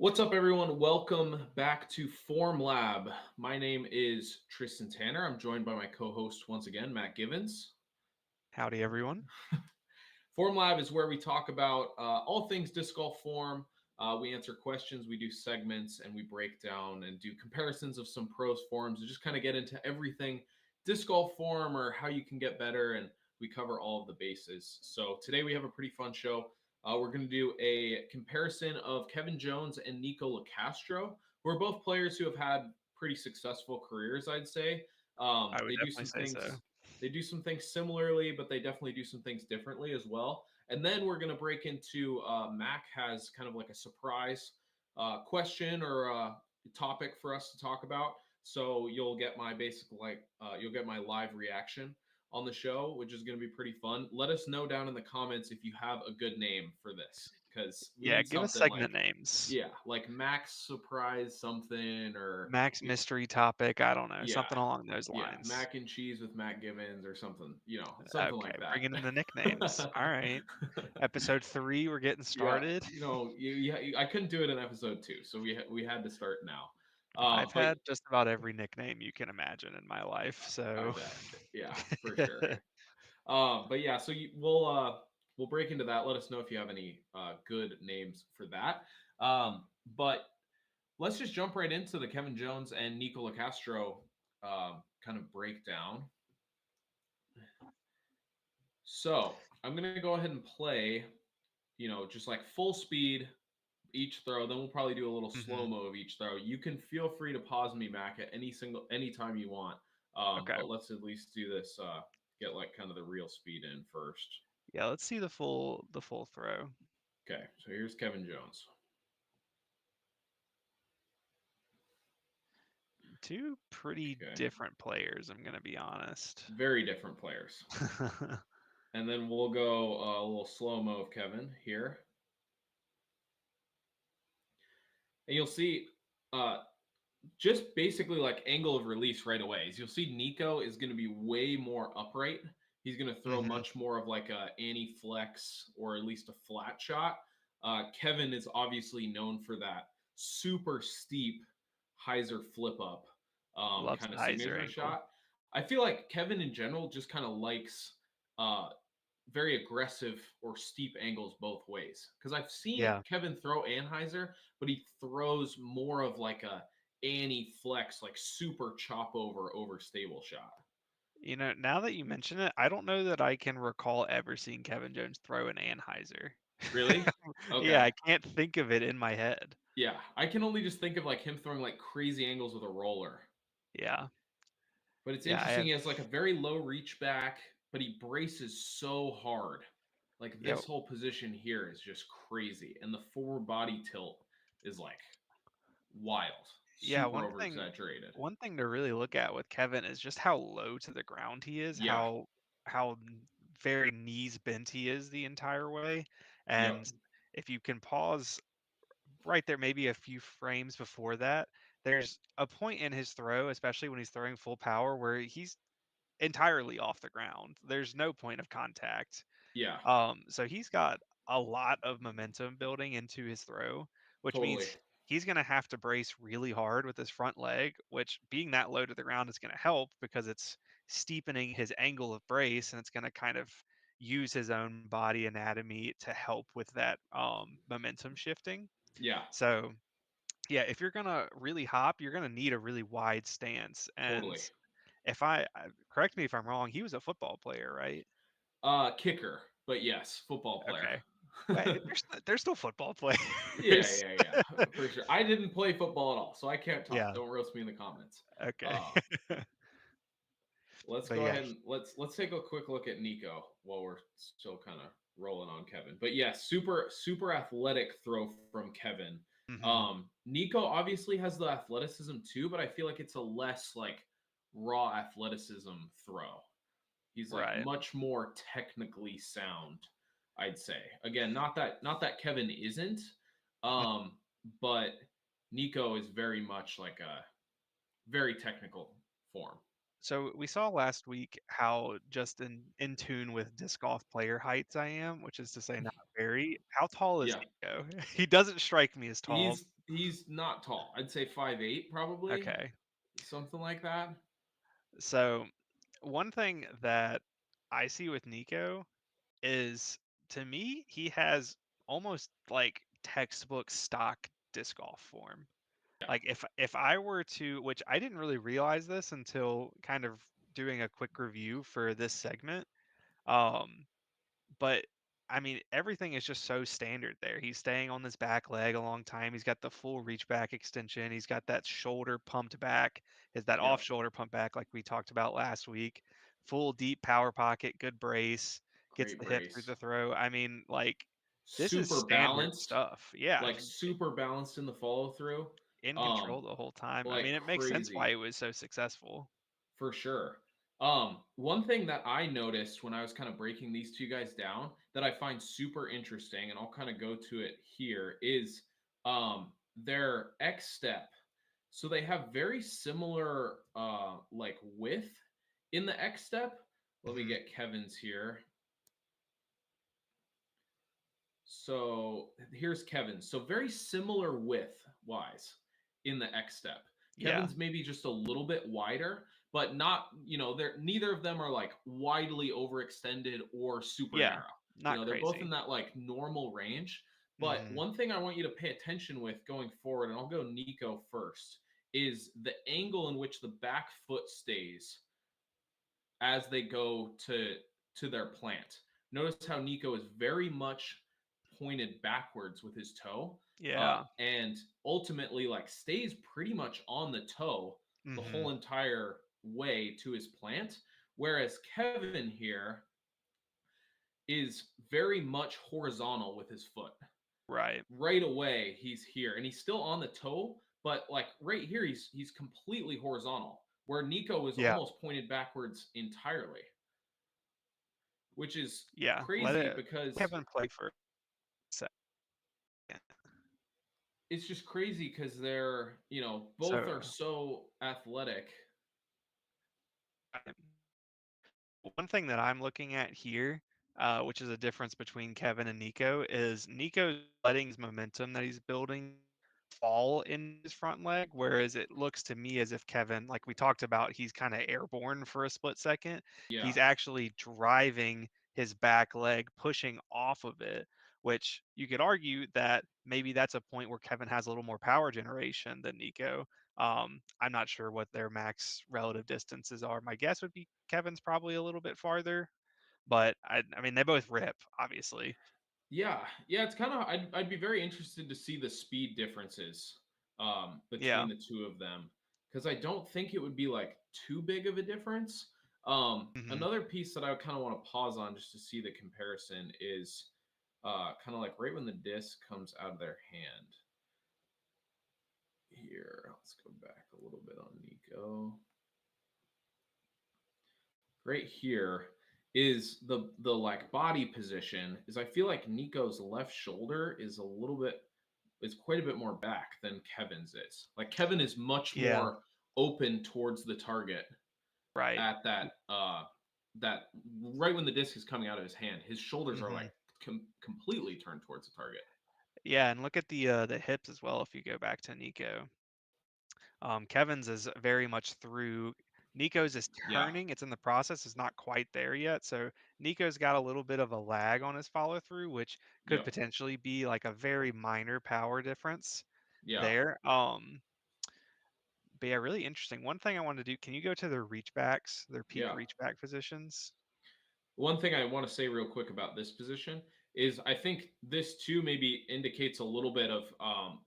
What's up, everyone? Welcome back to Form Lab. My name is Tristan Tanner. I'm joined by my co-host once again, Matt Givens. Howdy, everyone. Form Lab is where we talk about all things disc golf form. We answer questions, we do segments, and we break down and do comparisons of some pros forms and just kind of get into everything disc golf form or how you can get better. And we cover all of the bases. So today we have a pretty fun show. We're going to do a comparison of Kevin Jones and Niko Locastro, who are both players who have had pretty successful careers, I'd say. I would They do definitely some say so. things they do some things similarly, but they definitely do some things differently as well. And then we're going to break into Mac has kind of like a surprise question or topic for us to talk about. So you'll get my you'll get my live reaction on the show, which is going to be pretty fun. Let us know down in the comments if you have a good name for this, because we Yeah, need give us something segment like, names. yeah, like Max surprise something or Max mystery topic. I don't know. yeah, Something along those yeah, lines. mac and cheese with Matt Givens or something, something Okay, like bringing in the that. nicknames. All right. Episode 3, we're getting Yeah, started. I couldn't do it in episode 2, so we had to start now. I've But had just about every nickname you can imagine in my life, I so. bet, yeah, for sure. But yeah, so we'll break into that. Let us know if you have any good names for that. But let's just jump right into the Kevin Jones and Niko Locastro kind of breakdown. So I'm gonna go ahead and play, just like full speed each throw. Then we'll probably do a little slow Mhm. mo of each throw. You can feel free to pause me, Mac, at any time you want. Okay. But let's at least do this. Get like kind of the real speed in first. Yeah, let's see the full throw. Okay, so here's Kevin Jones. Two pretty Okay, different players, I'm gonna be honest. very different players. And then we'll go a little slow mo of Kevin here, and you'll see uh, just basically like angle of release right away. As you'll see, Niko is going to be way more upright. He's going to throw Mhm. much more of like a anti-flex or at least a flat shot. Kevin is obviously known for that super steep hyzer flip up Loves kind the of hyzer signature angle. shot. I feel like Kevin in general just kind of likes uh, very aggressive or steep angles both ways. Because I've seen Yeah. Kevin throw Anheuser, but he throws more of like a Annie flex, like super chop over stable shot. Now that you mention it, I don't know that I can recall ever seeing Kevin Jones throw an Anheuser. Really? Yeah, Okay. I can't think of it in my head. Yeah, I can only just think of like him throwing like crazy angles with a roller. Yeah. But it's Yeah, I interesting. have He has like a very low reach back, but he braces so hard. Like yeah, this whole position here is just crazy, and the forward body tilt is like wild, yeah, super over exaggerated. one thing to really look at with Kevin is just how low to the ground he is, Yeah. how very knees bent he is the entire way. Yep. And if you can pause right there, maybe a few frames before that, there's a point in his throw, especially when he's throwing full power, where he's entirely off the ground. There's no point of contact. Yeah. So he's got a lot of momentum building into his throw, which Totally. means he's going to have to brace really hard with his front leg, which being that low to the ground is going to help because it's steepening his angle of brace and it's going to kind of use his own body anatomy to help with that momentum shifting. Yeah. So, yeah, if you're going to really hop, you're going to need a really wide stance. And Totally. if correct me if I'm wrong, he was a football player, right? Kicker, but yes, football player. Okay. Well, they're still football Yeah, players. yeah, yeah, for sure. I didn't play football at all, so I can't talk. Yeah. Don't roast me in the comments. Okay. Uh, let's But go yeah. ahead and let's take a quick look at Niko while we're still kind of rolling on Kevin. But yeah, super athletic throw from Kevin. Hmm. Niko obviously has the athleticism too, but I feel like it's a less like raw athleticism throw. He's like Right. much more technically sound, I'd say. Again, not that Kevin isn't, um, but Niko is very much like a very technical form. So we saw last week how just in tune with disc golf player heights I am, which is to say not very. How tall is Yeah, Nico? He doesn't strike me as tall. He's not tall. I'd say 5'8", probably, Okay. something like that. So one thing that I see with Nico is, to me, he has almost like textbook stock disc golf form. Yeah. Like if I were to, which I didn't really realize this until kind of doing a quick review for this segment. Um, but I mean, everything is just so standard there. He's staying on this back leg a long time. He's got the full reach back extension. He's got that shoulder pumped back, is that off Yep. shoulder pumped back like we talked about last week. Full deep power pocket, good brace, gets Great the hip through brace. the throw. I mean, like this is Super standard balanced, stuff. Yeah, like super balanced in the follow through. in Um, control the whole time. I like mean, it makes sense why crazy. he was so successful. For sure. One thing that I noticed when I was kind of breaking these two guys down that I find super interesting, and I'll kind of go to it here, is their X step. So they have very similar like width in the X step. Let me Hmm. get Kevin's here. So here's Kevin's. So very similar width wise in the X step. Yeah, Kevin's maybe just a little bit wider, but not, they're neither of them are like widely overextended or super yeah, narrow. not They're both in crazy. that like normal range. But Hmm. one thing I want you to pay attention with going forward, and I'll go Niko first, is the angle in which the back foot stays as they go to their plant. Notice how Niko is very much pointed backwards with his toe, Yeah. and ultimately like stays pretty much on the toe the Hmm. whole entire way to his plant. Whereas Kevin here is very much horizontal with his foot. Right. Right away, he's here, and he's still on the toe, but like right here, he's completely horizontal. Where Niko is Yeah. almost pointed backwards entirely, which is Yeah. Let crazy it because Kevin play for a second. it's just crazy because they're, both are So so athletic. um, one thing that I'm looking at here, which is a difference between Kevin and Nico, is Nico's letting his momentum that he's building fall in his front leg, whereas it looks to me as if Kevin, like we talked about, he's kind of airborne for a split second. Yeah. He's actually driving his back leg, pushing off of it, which you could argue that maybe that's a point where Kevin has a little more power generation than Nico. I'm not sure what their max relative distances are. My guess would be Kevin's probably a little bit farther, but I mean, they both rip, obviously. Yeah. Yeah. It's kind of, I'd be very interested to see the speed differences between Yeah. the two of them because I don't think it would be like too big of a difference. Hmm. Another piece that I kind of want to pause on just to see the comparison is kind of like right when the disc comes out of their hand. Here, let's go back a little bit on Niko. Right here is the like body position is I feel like Niko's left shoulder is a little bit is quite a bit more back than Kevin's is. Like Kevin is much Yeah. more open towards the target Right. at that right when the disc is coming out of his hand. His shoulders are like Hmm. completely turned towards the target. Yeah, and look at the hips as well. If you go back to Nico, Kevin's is very much through. Nico's is Yeah. turning. It's in the process. It's not quite there yet. So Nico's got a little bit of a lag on his follow through, which could Yep. potentially be like a very minor power difference Yeah. there. But yeah, really interesting. One thing I wanted to do, can you go to their reach backs, their peak Yeah. reach back positions? One thing I want to say real quick about this position is I think this too maybe indicates a little bit of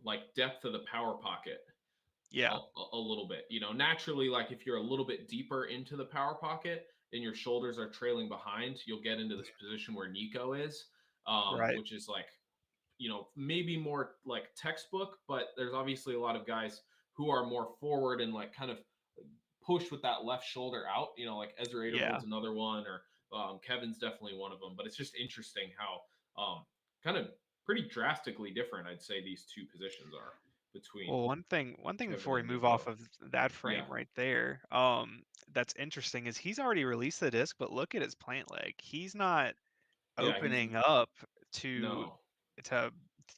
like depth of the power pocket Yeah. a little bit. Naturally, like if you're a little bit deeper into the power pocket and your shoulders are trailing behind, you'll get into this position where Niko is, Right. which is like, maybe more like textbook, but there's obviously a lot of guys who are more forward and like kind of push with that left shoulder out, like Ezra Yeah. Aderwood's another one, or Kevin's definitely one of them. But it's just interesting how kind of pretty drastically different, I'd say, these two positions are between Well, one thing Kevin before we and move off Niko. of that Yeah. frame right there, that's interesting is he's already released the disc, but look at his plant leg. He's not Yeah. He's opening up to no. to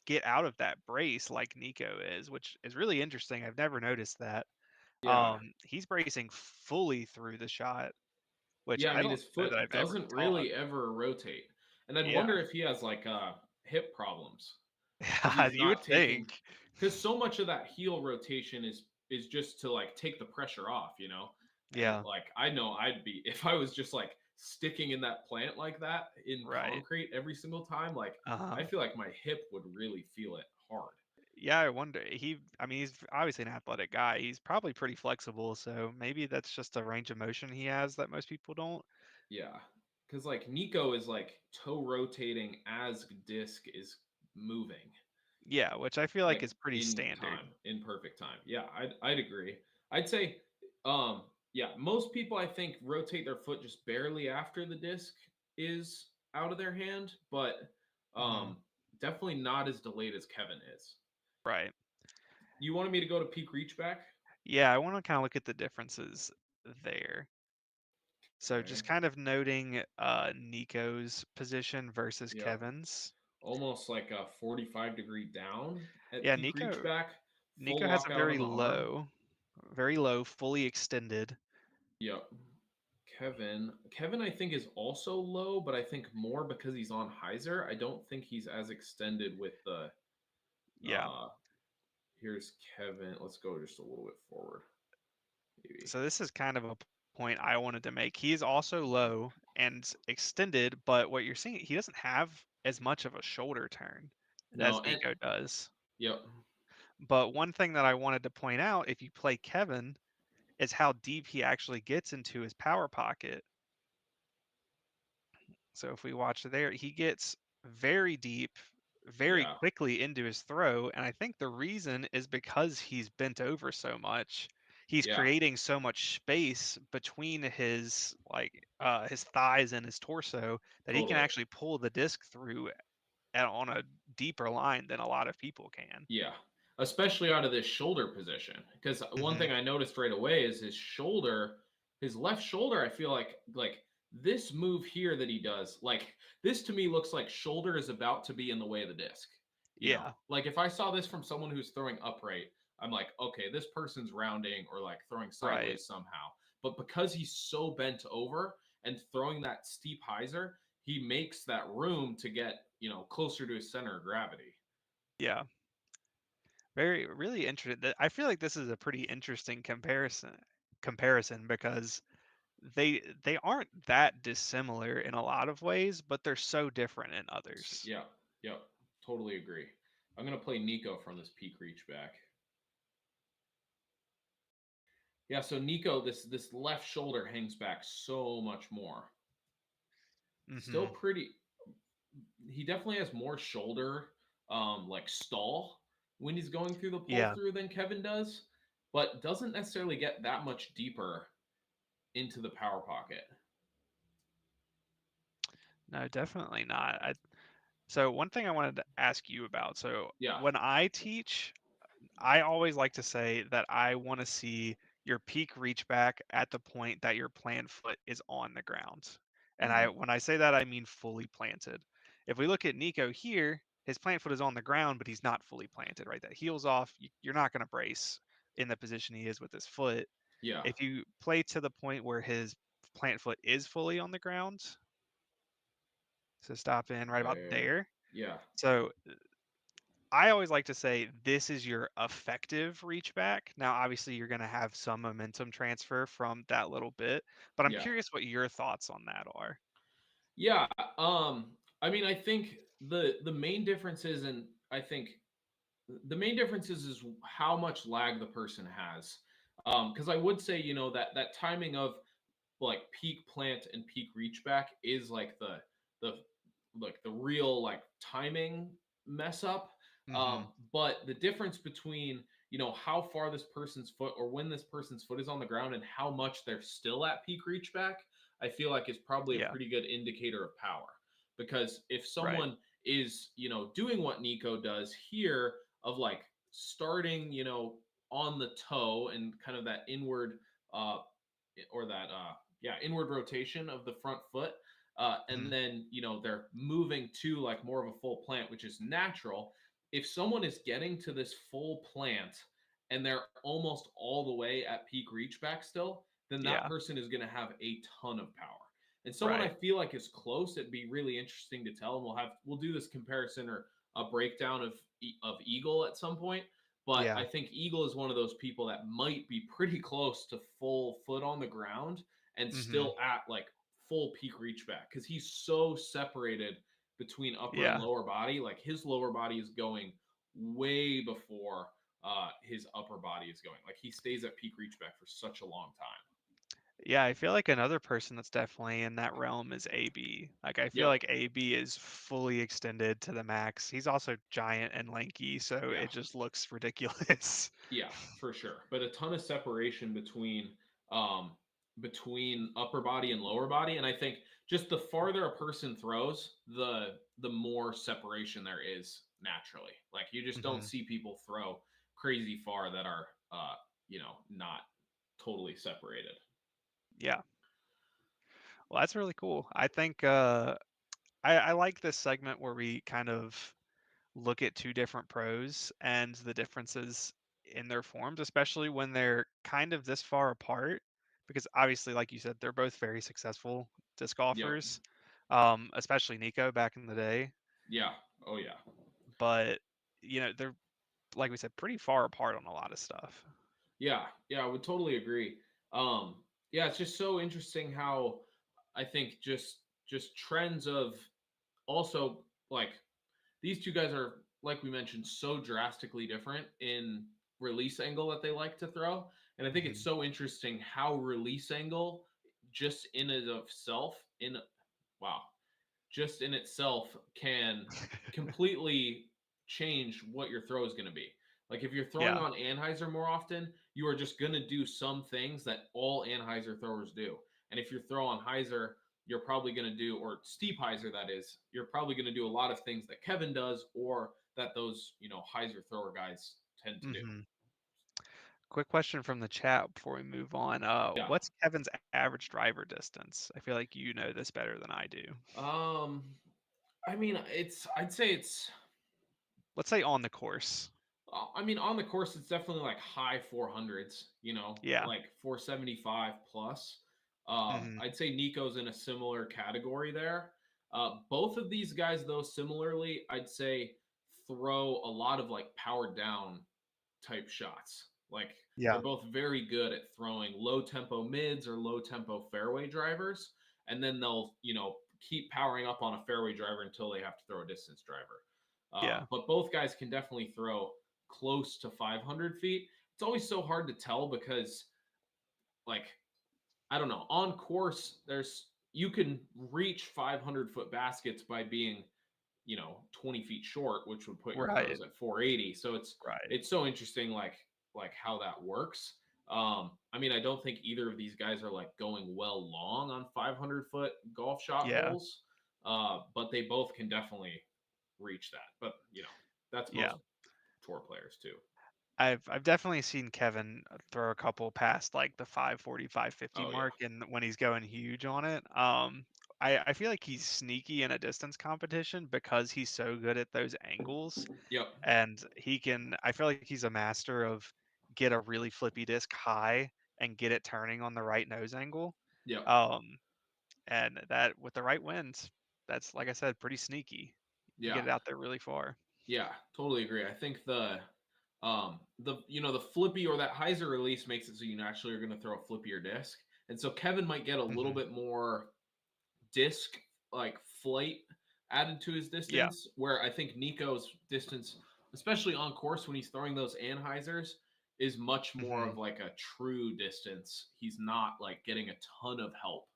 get out of that brace like Niko is, which is really interesting. I've never noticed that. Yeah. He's bracing fully through the shot, which Yeah, I I mean don't his know that foot I've ever doesn't taught. really ever rotate. And I'd Yeah. wonder if he has like hip problems because he's You would not taking think. because so much of that heel rotation is just to like take the pressure off, you know? And Yeah. like I know I'd be if I was just like sticking in that plant like that in Right. concrete every single time, like Uh-huh. I feel like my hip would really feel it hard. Yeah, I wonder. I mean, he's obviously an athletic guy. He's probably pretty flexible, so maybe that's just a range of motion he has that most people don't. Yeah. Cause like Niko is like toe rotating as disc is moving. Yeah, which I feel like Like is pretty in standard. time, in perfect time. Yeah, I'd agree. I'd say um yeah, most people I think rotate their foot just barely after the disc is out of their hand, but Hmm. definitely not as delayed as Kevin is. Right. You wanted me to go to peak reach back? Yeah, I want to kind of look at the differences there. So Okay. just kind of noting Nico's position versus Yep. Kevin's. Almost like a 45-degree down at Yeah, peak reach back, full Niko has a lockout on very the arm. very low, fully extended. Yep. Kevin, I think is also low, but I think more because he's on hyzer. I don't think he's as extended with the. Yeah. Uh, here's Kevin. Let's go just a little bit forward, maybe. So this is kind of a point I wanted to make. He is also low and extended, but what you're seeing, he doesn't have as much of a shoulder turn No, as and Niko does. yep, But one thing that I wanted to point out, if you play Kevin, is how deep he actually gets into his power pocket. So if we watch there, he gets very deep, very yeah, quickly into his throw. And I think the reason is because he's bent over so much. He's yeah, creating so much space between his thighs and his torso that he can totally. actually pull the disc through on a deeper line than a lot of people can. Yeah, especially out of this shoulder position. Because one Hmm. thing I noticed right away is his shoulder, his left shoulder. I feel like this move here that he does, like this to me looks like shoulder is about to be in the way of the disc. You know, Yeah, like if I saw this from someone who's throwing upright, I'm like, okay, this person's rounding or like throwing right. sideways somehow. But because he's so bent over and throwing that steep hyzer, he makes that room to get, closer to his center of gravity. Yeah. Very, really interesting. I feel like this is a pretty interesting comparison because they aren't that dissimilar in a lot of ways, but they're so different in others. Yeah, yep, totally agree. I'm gonna play Niko from this peak reach back. Yeah, so Niko, this left shoulder hangs back so much more. Still Hmm. pretty. He definitely has more shoulder, like stall when he's going through the pull Yeah, through than Kevin does, but doesn't necessarily get that much deeper into the power pocket. no, definitely not. So one thing I wanted to ask you about. So Yeah. when I teach, I always like to say that I want to see your peak reach back at the point that your plant foot is on the ground. And Mm, when I say that, I mean fully planted. If we look at Niko here, his plant foot is on the ground, but he's not fully planted, right? That heel's off. You're not going to brace in the position he is with his foot. yeah. If you play to the point where his plant foot is fully on the ground, so stop in right about Okay. there. Yeah. So I always like to say this is your effective reach back. Now, obviously, you're going to have some momentum transfer from that little bit, but I'm Yeah. curious what your thoughts on that are. Yeah. I mean, I think the main difference is, and I think the main difference is how much lag the person has. Because I would say, that timing of like peak plant and peak reach back is like the like the real like timing mess up. Hmm. But the difference between how far this person's foot or when this person's foot is on the ground and how much they're still at peak reach back, I feel like is probably a Yeah, pretty good indicator of power. Because if right. someone is doing what Niko does here of like starting on the toe and kind of that inward uh or that inward rotation of the front foot, and Mhm. then they're moving to like more of a full plant, which is natural. if someone is getting to this full plant and they're almost all the way at peak reach back still, then that Yeah. person is going to have a ton of power. And someone I Right. feel like is close, it'd be really interesting to tell. And we'll do this comparison or a breakdown of Eagle at some point. But I Yeah. think Eagle is one of those people that might be pretty close to full foot on the ground and Mhm. still at like full peak reach back because he's so separated between upper and Yeah. lower body. Like his lower body is going way before his upper body is going. Like he stays at peak reach back for such a long time. Yeah, I feel like another person that's definitely in that realm is AB. Like I feel Yep. like AB is fully extended to the max. He's also giant and lanky, so Yeah. it just looks ridiculous. Yeah, for sure. But a ton of separation um between upper body and lower body. And I think just the farther a person throws, the more separation there is naturally. Like you just don't Mhm. see people throw crazy far that are not totally separated. Yeah. Well, that's really cool. I think I like this segment where we kind of look at two different pros and the differences in their forms, especially when they're kind of this far apart. Because obviously, like you said, they're both very successful disc Yep. golfers, especially Niko back in the day. Yeah. Oh yeah. But they're like we said, pretty far apart on a lot of stuff. Yeah, yeah, I would totally agree. Yeah, it's just so interesting how I think just trends of also like these two guys are like we mentioned so drastically different in release angle that they like to throw, and I think it's Hmm. so interesting how release angle just in and of itself in wow just in itself can completely change what your throw is going to be. Like if you're throwing Yeah, on Anheuser more often, you are just going to do some things that all Anheuser throwers do. And if you're throwing Heiser, you're probably going to do, or Steve Heiser, that is, you're probably going to do a lot of things that Kevin does or that those, Heiser thrower guys tend to do. hmm. Quick question from the chat before we move on. Yeah. What's Kevin's average driver distance? I feel like you know this better than I do. Um, I mean, I'd say it's, Let's say on the course. I mean, on the course, it's definitely like high 400s, Yeah. like 475 plus. Hmm. I'd say Nico's in a similar category there. Both of these guys, though, similarly, I'd say throw a lot of like powered down type shots. Like they're Yeah. both very good at throwing low tempo mids or low tempo fairway drivers. And then they'll, keep powering up on a fairway driver until they have to throw a distance driver. Yeah. But both guys can definitely throw close to 500 feet. It's always so hard to tell because, like, I don't know, on course, you can reach 500-foot baskets by being 20 feet short, which would put your Right. throws at 480. So it's Right. it's so interesting, like how that works. I mean, I don't think either of these guys are like going well long on 500-foot golf shot Yeah. holes, but they both can definitely reach that. But that's Yeah. most tour players too. I've definitely seen Kevin throw a couple past like the 540, 550 Oh yeah, mark and when he's going huge on it. I feel like he's sneaky in a distance competition because he's so good at those angles yep, and I feel like he's a master of get a really flippy disc high and get it turning on the right nose angle. yep, Um, and that with the right winds, that's like I said, pretty sneaky. You can yeah. get it out there really far. Yeah, totally agree. I think the flippy or that hyzer release makes it so you naturally are going to throw a flippier disc. And so Kevin might get a little Hmm. bit more disc like flight added to his Yeah. distance, where I think Nico's distance, especially on course when he's throwing those Anheisers, is much more of Hmm. like a true distance. He's not like getting a ton of help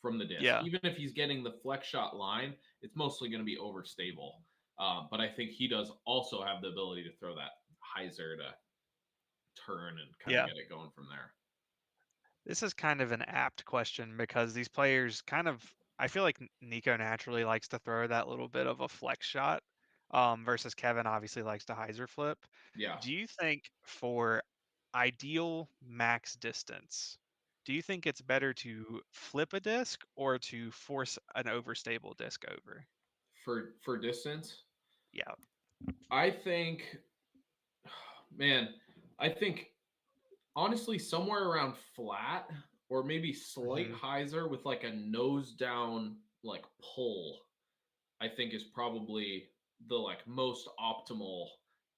from the disc. Yeah. Even if he's getting the flex shot line, it's mostly going to be overstable. But I think he does also have the ability to throw that hyzer to turn and kind of Yeah. get it going from there. This is kind of an apt question because these players kind of, I feel like Nico naturally likes to throw that little bit of a flex shot, versus Kevin obviously likes to hyzer flip. Yeah. Do you think for ideal max distance, do you think it's better to flip a disc or to force an overstable disc over? For distance, Yeah. I think, man, I think honestly somewhere around flat or maybe slight Hmm. hyzer with like a nose down like pull, I think is probably the like most optimal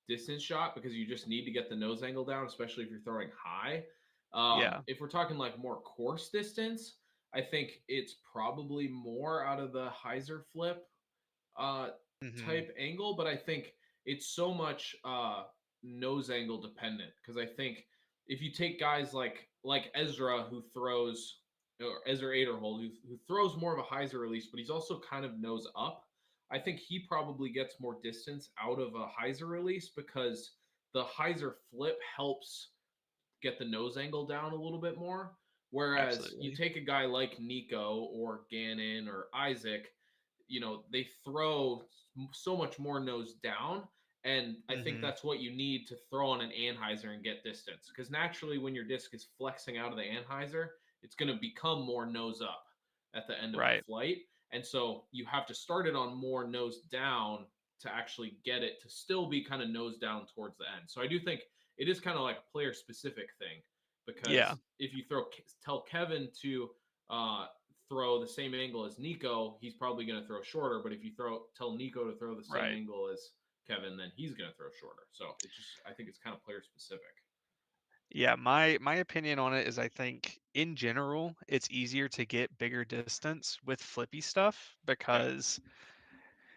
distance shot because you just need to get the nose angle down, especially if you're throwing high. Yeah. If we're talking like more course distance, I think it's probably more out of the hyzer flip uh, Hmm. type angle, but I think it's so much nose angle dependent because I think if you take guys like Ezra who throws or Ezra Aderhold who throws more of a hyzer release, but he's also kind of nose up. I think he probably gets more distance out of a hyzer release because the hyzer flip helps get the nose angle down a little bit more. Whereas you Absolutely. take a guy like Niko or Gannon or Isaac, they throw so much more nose down. And I think Hmm. that's what you need to throw on an anhyzer and get distance. Because naturally, when your disc is flexing out of the anhyzer, it's going to become more nose up at the end of the Right. flight. And so you have to start it on more nose down to actually get it to still be kind of nose down towards the end. So I do think it is kind of like a player specific thing Yeah. because if you tell Kevin to uh, throw the same angle as Niko, he's probably going to throw shorter. But if you tell Niko to throw the same Right. angle as Kevin, then he's going to throw shorter. So it's just I think it's kind of player specific. Yeah, my opinion on it is I think in general it's easier to get bigger distance with flippy stuff Okay. because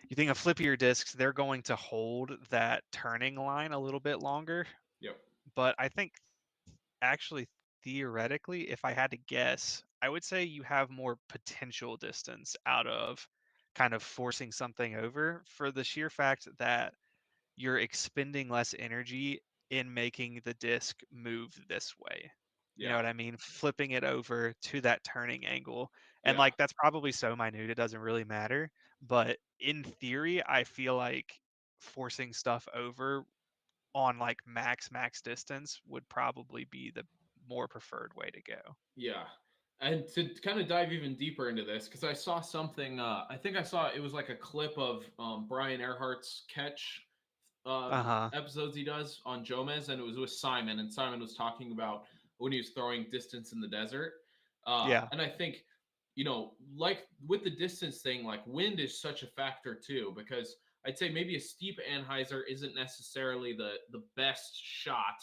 you think of flippier discs, they're going to hold that turning line a little bit longer. Yep. But I think actually theoretically, if I had to guess, I would say you have more potential distance out of kind of forcing something over for the sheer fact that you're expending less energy in making the disc move this way. You know Yeah. what I mean? Flipping it over to that turning angle. And Yeah. like that's probably so minute it doesn't really matter, but in theory, I feel like forcing stuff over on like max distance would probably be the more preferred way to go. Yeah. And to kind of dive even deeper into this, because I saw something, I think I saw it was like a clip of Brian Earhart's catch Uh-huh. episodes he does on Jomez, and it was with Simon, and Simon was talking about when he was throwing distance in the desert. Yeah. And I think, like with the distance thing, like wind is such a factor too, because I'd say maybe a steep anhyzer isn't necessarily the best shot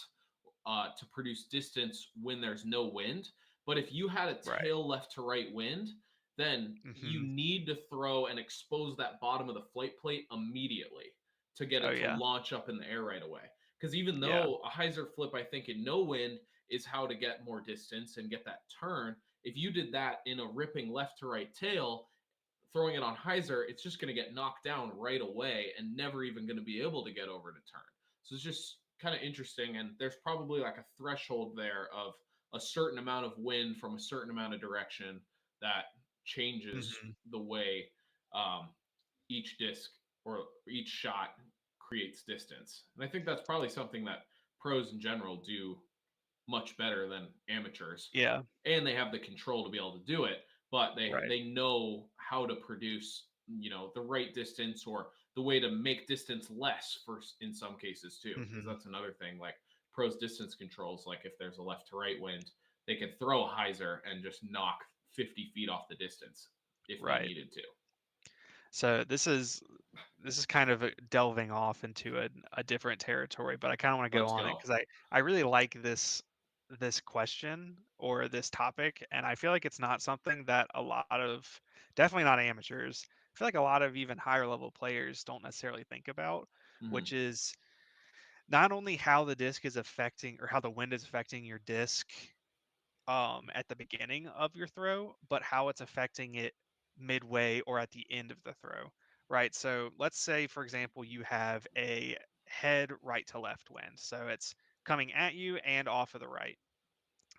to produce distance when there's no wind. But if you had a Right. tail left to right wind, then you Mhm. need to throw and expose that bottom of the flight plate immediately to get Oh it to yeah. launch up in the air right away. Because even Yeah. though a hyzer flip, I think in no wind is how to get more distance and get that turn. If you did that in a ripping left to right tail, throwing it on hyzer, it's just going to get knocked down right away and never even going to be able to get over to turn. So it's just kind of interesting. And there's probably like a threshold there of a certain amount of wind from a certain amount of direction that changes Mhm. the way um, each disc or each shot creates distance. And I think that's probably something that pros in general do much better than amateurs, Yeah. and they have the control to be able to do it, but they Right. they know how to produce the right distance or the way to make distance less for in some cases too, because Mhm. that's another thing. Like pros distance controls, like if there's a left to right wind, they can throw a hyzer and just knock 50 feet off the distance if they Right. needed to. So this is kind of delving off into a different territory, but I kind of want to go Let's on it go. because I really like this question or this topic, and I feel like it's not something that a lot of definitely not amateurs. I feel like a lot of even higher level players don't necessarily think about, Hmm. which is not only how the disc is affecting or how the wind is affecting your disc at the beginning of your throw, but how it's affecting it midway or at the end of the throw, right? So let's say, for example, you have a head right to left wind. So it's coming at you and off of the right.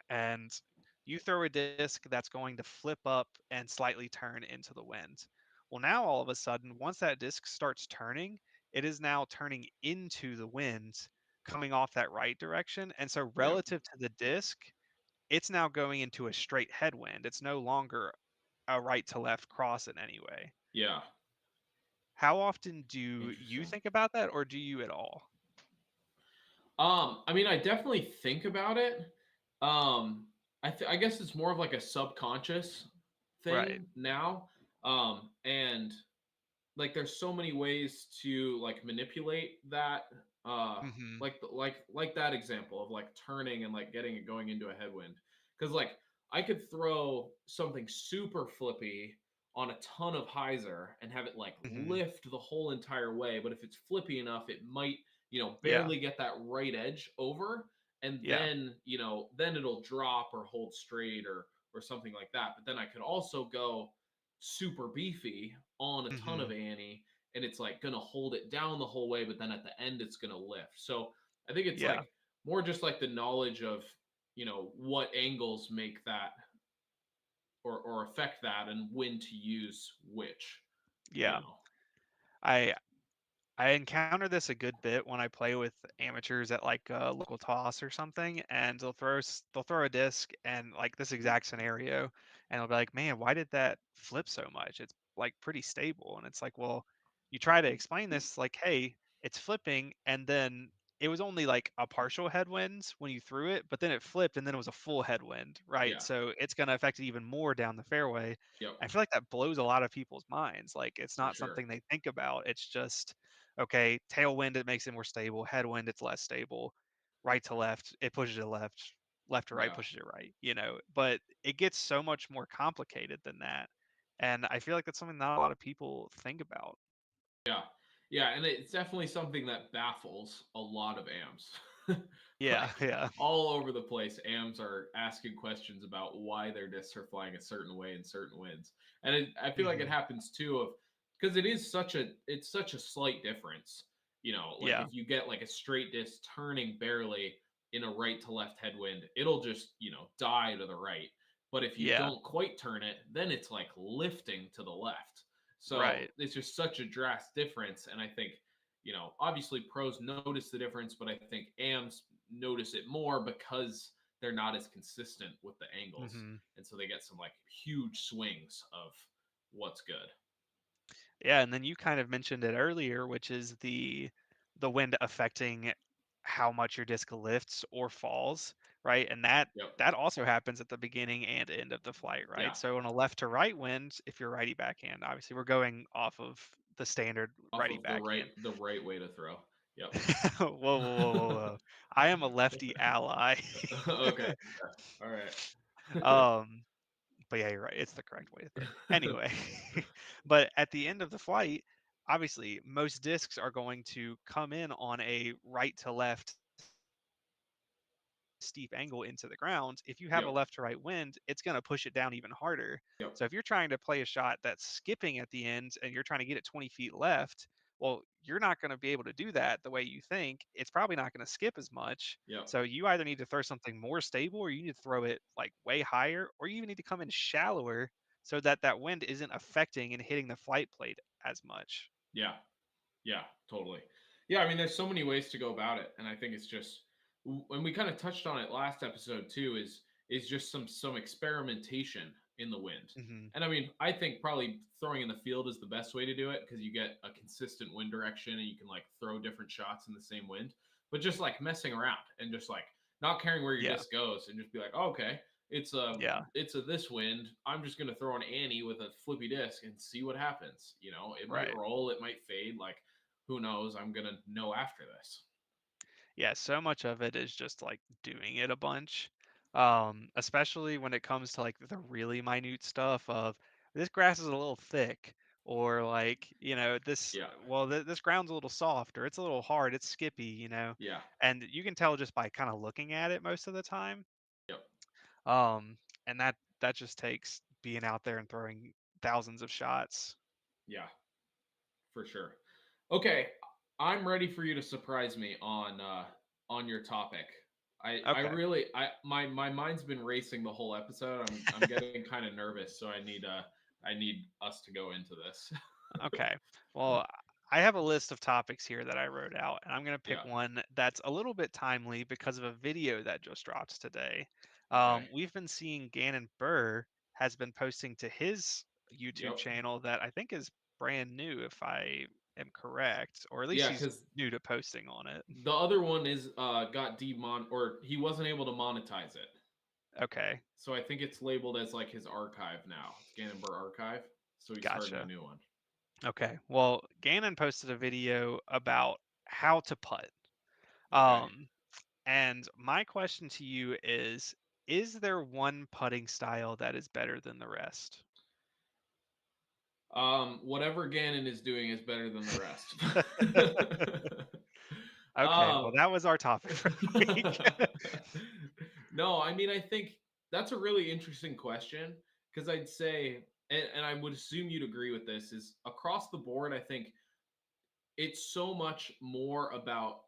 And you throw a disc that's going to flip up and slightly turn into the wind. Well, now all of a sudden, once that disc starts turning, it is now turning into the wind coming off that right direction. And so, Yep. relative to the disc, it's now going into a straight headwind. It's no longer a right to left cross in any way. Yeah. How often do you Interesting. think about that, or do you at all? I mean, I definitely think about it. I guess it's more of like a subconscious Right. thing now. And like there's so many ways to like manipulate that Mhm. like that example of like turning and like getting it going into a headwind, because like I could throw something super flippy on a ton of hyzer and have it like Mhm. lift the whole entire way, but if it's flippy enough it might, Yeah. barely get that right edge over, and Yeah. then then it'll drop or hold straight or something like that. But then I could also go super beefy on a ton of Mhm. Annie, and it's like gonna hold it down the whole way, but then at the end it's gonna lift. So I think it's Yeah. like more just like the knowledge of what angles make that or affect that and when to use which, you Yeah. know. I I encounter this a good bit when I play with amateurs at like a local toss or something, and they'll throw a disc and like this exact scenario, and they'll be like, "Man, why did that flip so much? It's like pretty stable." And it's like, well, you try to explain this like, "Hey, it's flipping," and then it was only like a partial headwind when you threw it, but then it flipped and then it was a full headwind, right? Yeah. So it's going to affect it even more down the fairway. Yep. I feel like that blows a lot of people's minds. Like it's For not sure. something they think about. It's just okay, tailwind, it makes it more stable. Headwind, it's less stable. Right to left, it pushes it left. Left to right Yeah. pushes it right, you know. But it gets so much more complicated than that. And I feel like that's something not a lot of people think about. Yeah. Yeah, and it's definitely something that baffles a lot of AMs. Yeah, Like yeah. all over the place, AMs are asking questions about why their discs are flying a certain way in certain winds. And I feel like it Hmm. happens too of because it's such a slight difference. Like Yeah, if you get like a straight disc turning barely in a right to left headwind, it'll just, die to the right. But if you yeah, don't quite turn it, then it's like lifting to the left. So right. it's just such a drastic difference. And I think, obviously pros notice the difference, but I think AMs notice it more because they're not as consistent with the angles. Hmm. And so they get some like huge swings of what's good. Yeah, and then you kind of mentioned it earlier, which is the wind affecting how much your disc lifts or falls, right? And Yep. that also happens at the beginning and end of the flight, Yeah. right? So on a left to right wind, if you're righty backhand, obviously we're going off of the standard Off righty of backhand. the right way to throw. Yep. Whoa, whoa, whoa, whoa, whoa. I am a lefty ally. Okay. All right. um, but yeah, you're right. It's the correct way to throw. Anyway, but at the end of the flight, obviously, most discs are going to come in on a right to left steep angle into the ground. If you have a Yep. left to right wind, it's going to push it down even harder. Yep. So if you're trying to play a shot that's skipping at the end and you're trying to get it 20 feet left, well, you're not going to be able to do that the way you think. It's probably not going to skip as much. Yep. So you either need to throw something more stable or you need to throw it like way higher or you even need to come in shallower so that that wind isn't affecting and hitting the flight plate as much. Yeah. Yeah, totally. Yeah, I mean, there's so many ways to go about it, and I think it's just when we kind of touched on it last episode too. Is just some experimentation in the wind, Hmm. and I mean, I think probably throwing in the field is the best way to do it because you get a consistent wind direction and you can like throw different shots in the same wind. But just like messing around and just like not caring where your Yeah. disc goes and just be like, oh, okay, Yeah. it's a this wind. I'm just gonna throw an Annie with a flippy disc and see what happens. It might Right. roll, it might fade. Like who knows? I'm gonna know after this. Yeah, so much of it is just like doing it a bunch. Especially when it comes to like the really minute stuff of this grass is a little thick or like, this Yeah, this ground's a little soft or it's a little hard, it's skippy, yeah, and you can tell just by kind of looking at it most of the time. yep, Um, and that just takes being out there and throwing thousands of shots. yeah, for sure. Okay, I'm ready for you to surprise me on your topic. I Okay. really my mind's been racing the whole episode. I'm getting kind of nervous, so I need us to go into this. Okay. Well, I have a list of topics here that I wrote out, and I'm going to pick Yeah. one that's a little bit timely because of a video that just dropped today. Okay. We've been seeing Gannon Burr has been posting to his YouTube Yep. channel that I think is brand new, if I am correct, or at least Yeah, he's because new to posting on it. the other one is got demon or he wasn't able to monetize it. Okay, So I think it's labeled as like his archive now. It's Ganonburg Archive. So he's starting a gotcha. new one. Okay, well, Gannon posted a video about how to putt. Okay. Um, and my question to you is there one putting style that is better than the rest? Whatever Ganon is doing is better than the rest. Okay, well, um, that was our topic for the week. no, I mean, I think that's a really interesting question because I'd say, and I would assume you'd agree with this, is across the board, I think it's so much more about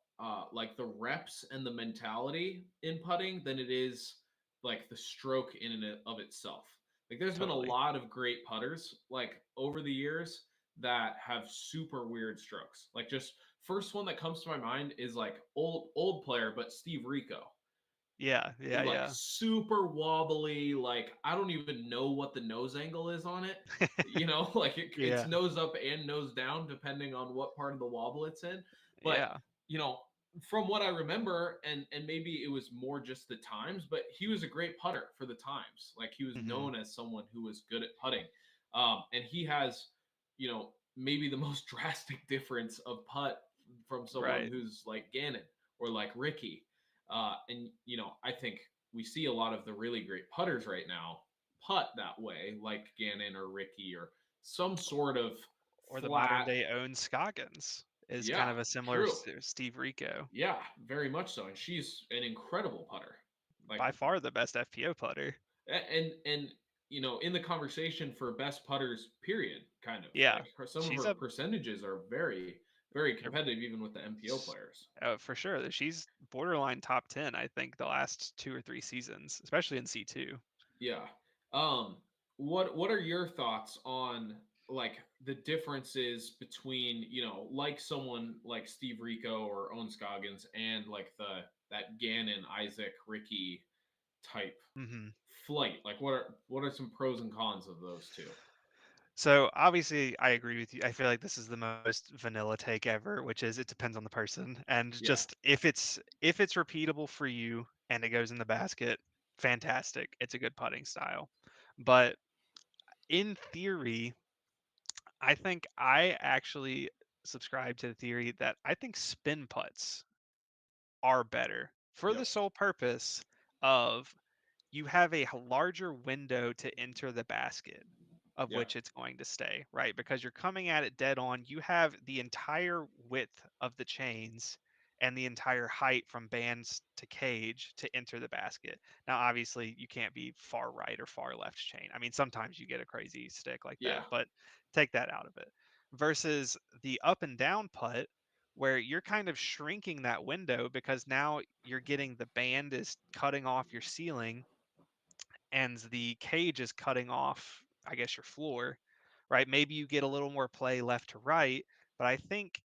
like the reps and the mentality in putting than it is like the stroke in and of itself. Like there's been a Totally. lot of great putters like over the years that have super weird strokes. Like just first one that comes to my mind is like old player, but Steve Rico. Yeah, yeah, Like yeah. super wobbly. Like I don't even know what the nose angle is on it. You know, like it's Yeah, nose up and nose down depending on what part of the wobble it's in. But yeah. you know, from what I remember, and maybe it was more just the times, but he was a great putter for the times. Like he was Mhm. known as someone who was good at putting, and he has, you know, maybe the most drastic difference of putt from someone Right. who's like Gannon or like Ricky. And you know, I think we see a lot of the really great putters right now putt that way, like Gannon or Ricky or some sort of Or the modern flat. day own Scoggins is kind Yeah, of a similar true. Steve Rico. Yeah, very much so. And she's an incredible putter. Like, By far the best FPO putter. and you know, in the conversation for best putters, period, kind of Yeah. like some of She's her a percentages are very competitive, even with the MPO players. for sure. She's borderline top 10, I think, the last 2 or 3 seasons, especially in C2. Yeah. Um, what are your thoughts on like the differences between, you know, like someone like Steve Rico or Owen Scoggins and like the that Gannon, Isaac, Ricky type Mhm. flight? Like what are some pros and cons of those two? So obviously, I agree with you. I feel like this is the most vanilla take ever, which is it depends on the person, and Yeah. just if it's repeatable for you and it goes in the basket, fantastic. It's a good putting style. But in theory, I think I actually subscribe to the theory that I think spin putts are better for the Yep. sole purpose of you have a larger window to enter the basket of Yeah. which it's going to stay, right? Because you're coming at it dead on. You have the entire width of the chains and the entire height from bands to cage to enter the basket. Now, obviously, you can't be far right or far left chain. I mean, sometimes you get a crazy stick like Yeah. that, but take that out of it. Versus the up and down putt, where you're kind of shrinking that window because now you're getting the band is cutting off your ceiling and the cage is cutting off, I guess, your floor, right? Maybe you get a little more play left to right, but I think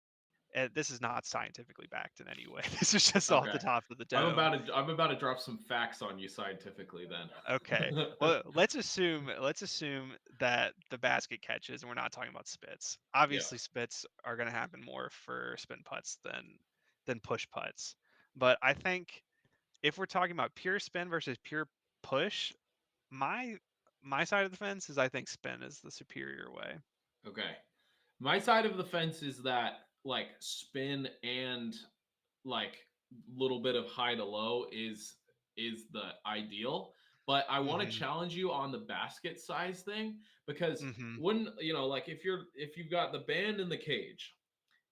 this is not scientifically backed in any way. This is just off the Okay. top of the I'm dome. about to I'm about to drop some facts on you scientifically then. Okay. Well, let's assume that the basket catches, and we're not talking about spits. Yeah. Obviously, spits are going to happen more for spin putts than push putts. But I think if we're talking about pure spin versus pure push, my my side of the fence is I think spin is the superior way. Okay. My side of the fence is that like spin and like little bit of high to low is the ideal. But I want to Mhm. challenge you on the basket size thing because Mhm. when you know, like if you've got the band in the cage,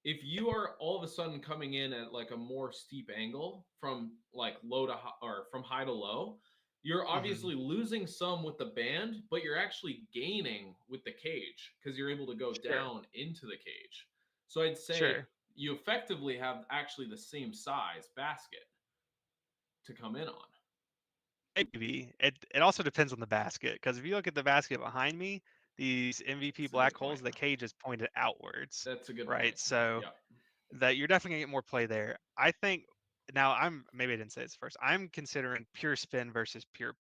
if you are all of a sudden coming in at like a more steep angle from like low to high or from high to low, you're Mhm. obviously losing some with the band, but you're actually gaining with the cage because you're able to go Sure. down into the cage. So I'd say Sure. you effectively have actually the same size basket to come in on. Maybe. It also depends on the basket because if you look at the basket behind me, these MVP That's a black good holes, point. the cage is pointed outwards, That's a good point. right? So Yeah. that you're definitely gonna get more play there. I think now I'm maybe I didn't say this first. I'm considering pure spin versus pure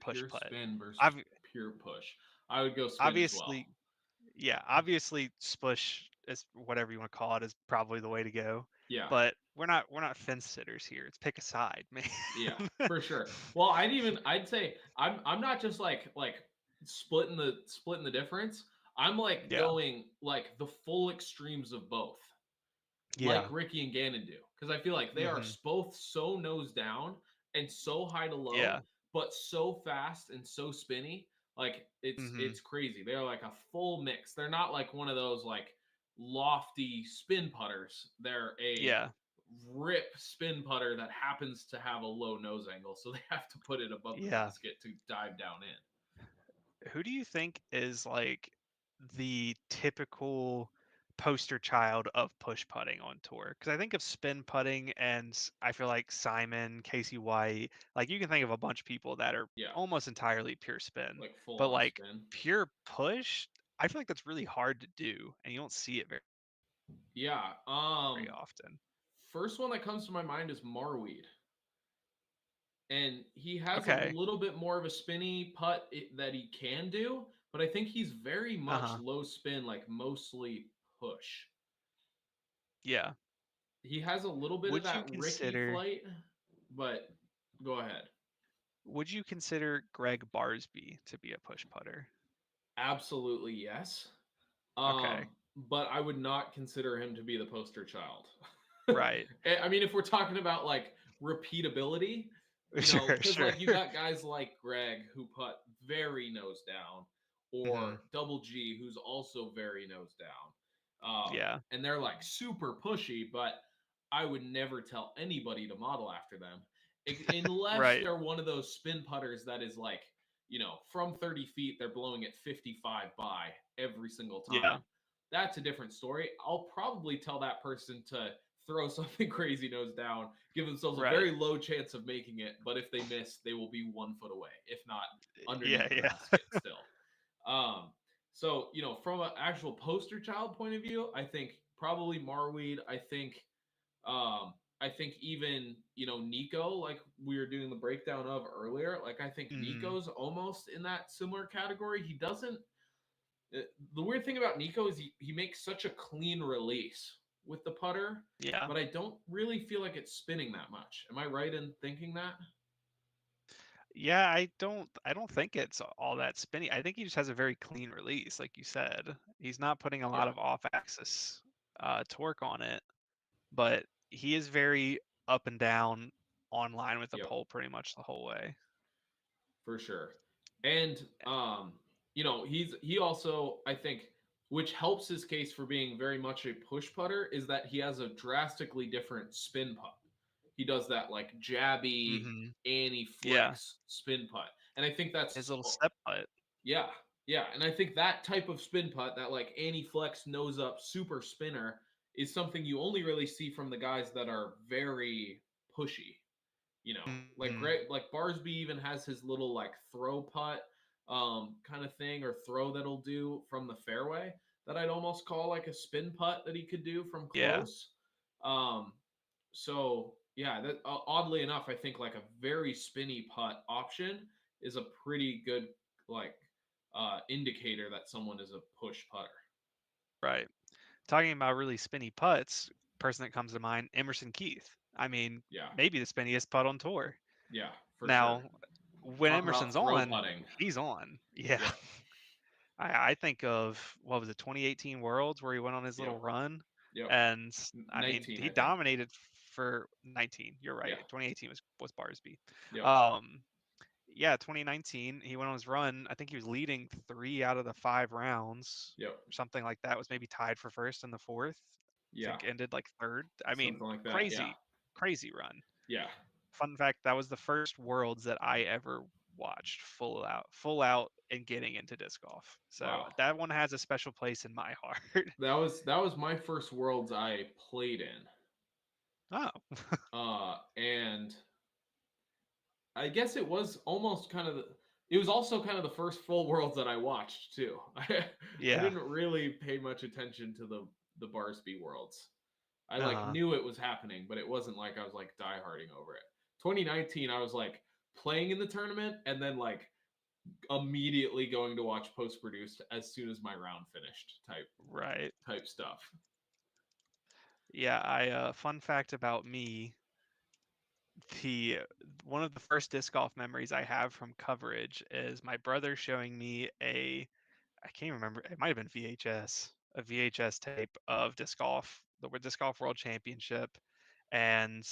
push Pure putt. spin versus I've pure push. I would go spin as obviously well. Yeah, obviously spush is whatever you want to call it is probably the way to go. Yeah. But we're not fence sitters here. It's pick a side, man. Yeah, for sure. Well, I'd say I'm not just like splitting the difference. I'm like Yeah. going like the full extremes of both, like Yeah. Ricky and Gannon do, because I feel like they are Hmm. both so nose down and so high to low, Yeah. but so fast and so spinny. Like Hmm. it's crazy. They're like a full mix. They're not like one of those like lofty spin putters. They're a Yeah. rip spin putter that happens to have a low nose angle, so they have to put it above the Yeah. basket to dive down in. Who do you think is like the typical poster child of push putting on tour? Because I think of spin putting, and I feel like Simon, Casey White, like you can think of a bunch of people that are Yeah, almost entirely pure spin, like full but on like spin. pure push, I feel like that's really hard to do, and you don't see it very, Yeah. very often. First one that comes to my mind is Marweed. And he has a Okay. little bit more of a spinny putt that he can do, but I think he's very Uh much huh. low spin, like mostly push. Yeah. He has a little bit of Would you that Ricky consider? flight, but go ahead. Would you consider Greg Barsby to be a push putter? Absolutely yes. Okay. But I would not consider him to be the poster child. Right. I mean, if we're talking about like repeatability, Sure. because Sure. like you got guys like Greg who putt very nose down, Hmm. or Double G who's also very nose down, Yeah. and they're like super pushy. But I would never tell anybody to model after them, unless Right. they're one of those spin putters that is like from 30 feet they're blowing at 55 by every single Yeah. time. That's a different story. I'll probably tell that person to throw something crazy nose down, give themselves a Right. very low chance of making it, but if they miss, they will be 1 foot away, if not Yeah. underneath the Yeah. basket still. Um, so from an actual poster child point of view, I think probably Marweed. I think even Niko, like we were doing the breakdown of earlier, like I think Hmm. Niko's almost in that similar category. He doesn't the weird thing about Niko is he makes such a clean release with the putter, Yeah. but I don't really feel like it's spinning that much. Am I right in thinking that? Yeah. I don't think it's all that spinny. I think he just has a very clean release, like you said. He's not putting a lot Yeah. of off-axis torque on it, but he is very up and down on line with the Yep. pole pretty much the whole way. For sure. And he also, I think, which helps his case for being very much a push putter, is that he has a drastically different spin putt. He does that like jabby Hmm. anti Yeah. flex spin putt. And I think His that's little step putt. yeah, yeah. And I think that type of spin putt, that like anti flex nose up super spinner, is something you only really see from the guys that are very pushy. Like Hmm. Greg, like Barsby even has his little like throw putt kind of thing, or throw that'll do from the fairway, that I'd almost call like a spin putt that he could do from Yeah. close. Um, so yeah, that oddly enough, I think like a very spinny putt option is a pretty good like indicator that someone is a push putter. Right. Talking about really spinny putts, person that comes to mind, Emerson Keith. I mean, Yeah, maybe the spinniest putt on tour. yeah, for sure. Now, when Talk about Emerson's throw on, putting. he's on. Yeah. Yep, I think of what was it, 2018 Worlds where he went on his little yep, run, yep. and I mean 19, he I think. dominated for 19. You're Yeah, right. 2018 was Barsby. yep, Um, yeah, 2019 he went on his run. I think he was leading 3 out of the 5 rounds, yep, or something like that. Was maybe tied for first in the fourth. I yeah. think ended like third. I mean, Something like that. Yeah. crazy, crazy run. Yeah. Fun fact, that was the first Worlds that I ever watched full out and getting into disc golf. So Wow. that one has a special place in my heart. That was my first worlds I played in. Oh. And I guess it was almost kind of it was also kind of the first full worlds that I watched too. I Yeah. didn't really pay much attention to the Barsby worlds. I like Uh-huh. knew it was happening, but it wasn't like I was like dieharding over it. 2019, I was like playing in the tournament, and then like immediately going to watch post produced as soon as my round finished Right. type stuff. Yeah, I fun fact about me, the one of the first disc golf memories I have from coverage is my brother showing me I can't remember, it might have been a VHS tape of disc golf, the Disc Golf World Championship, and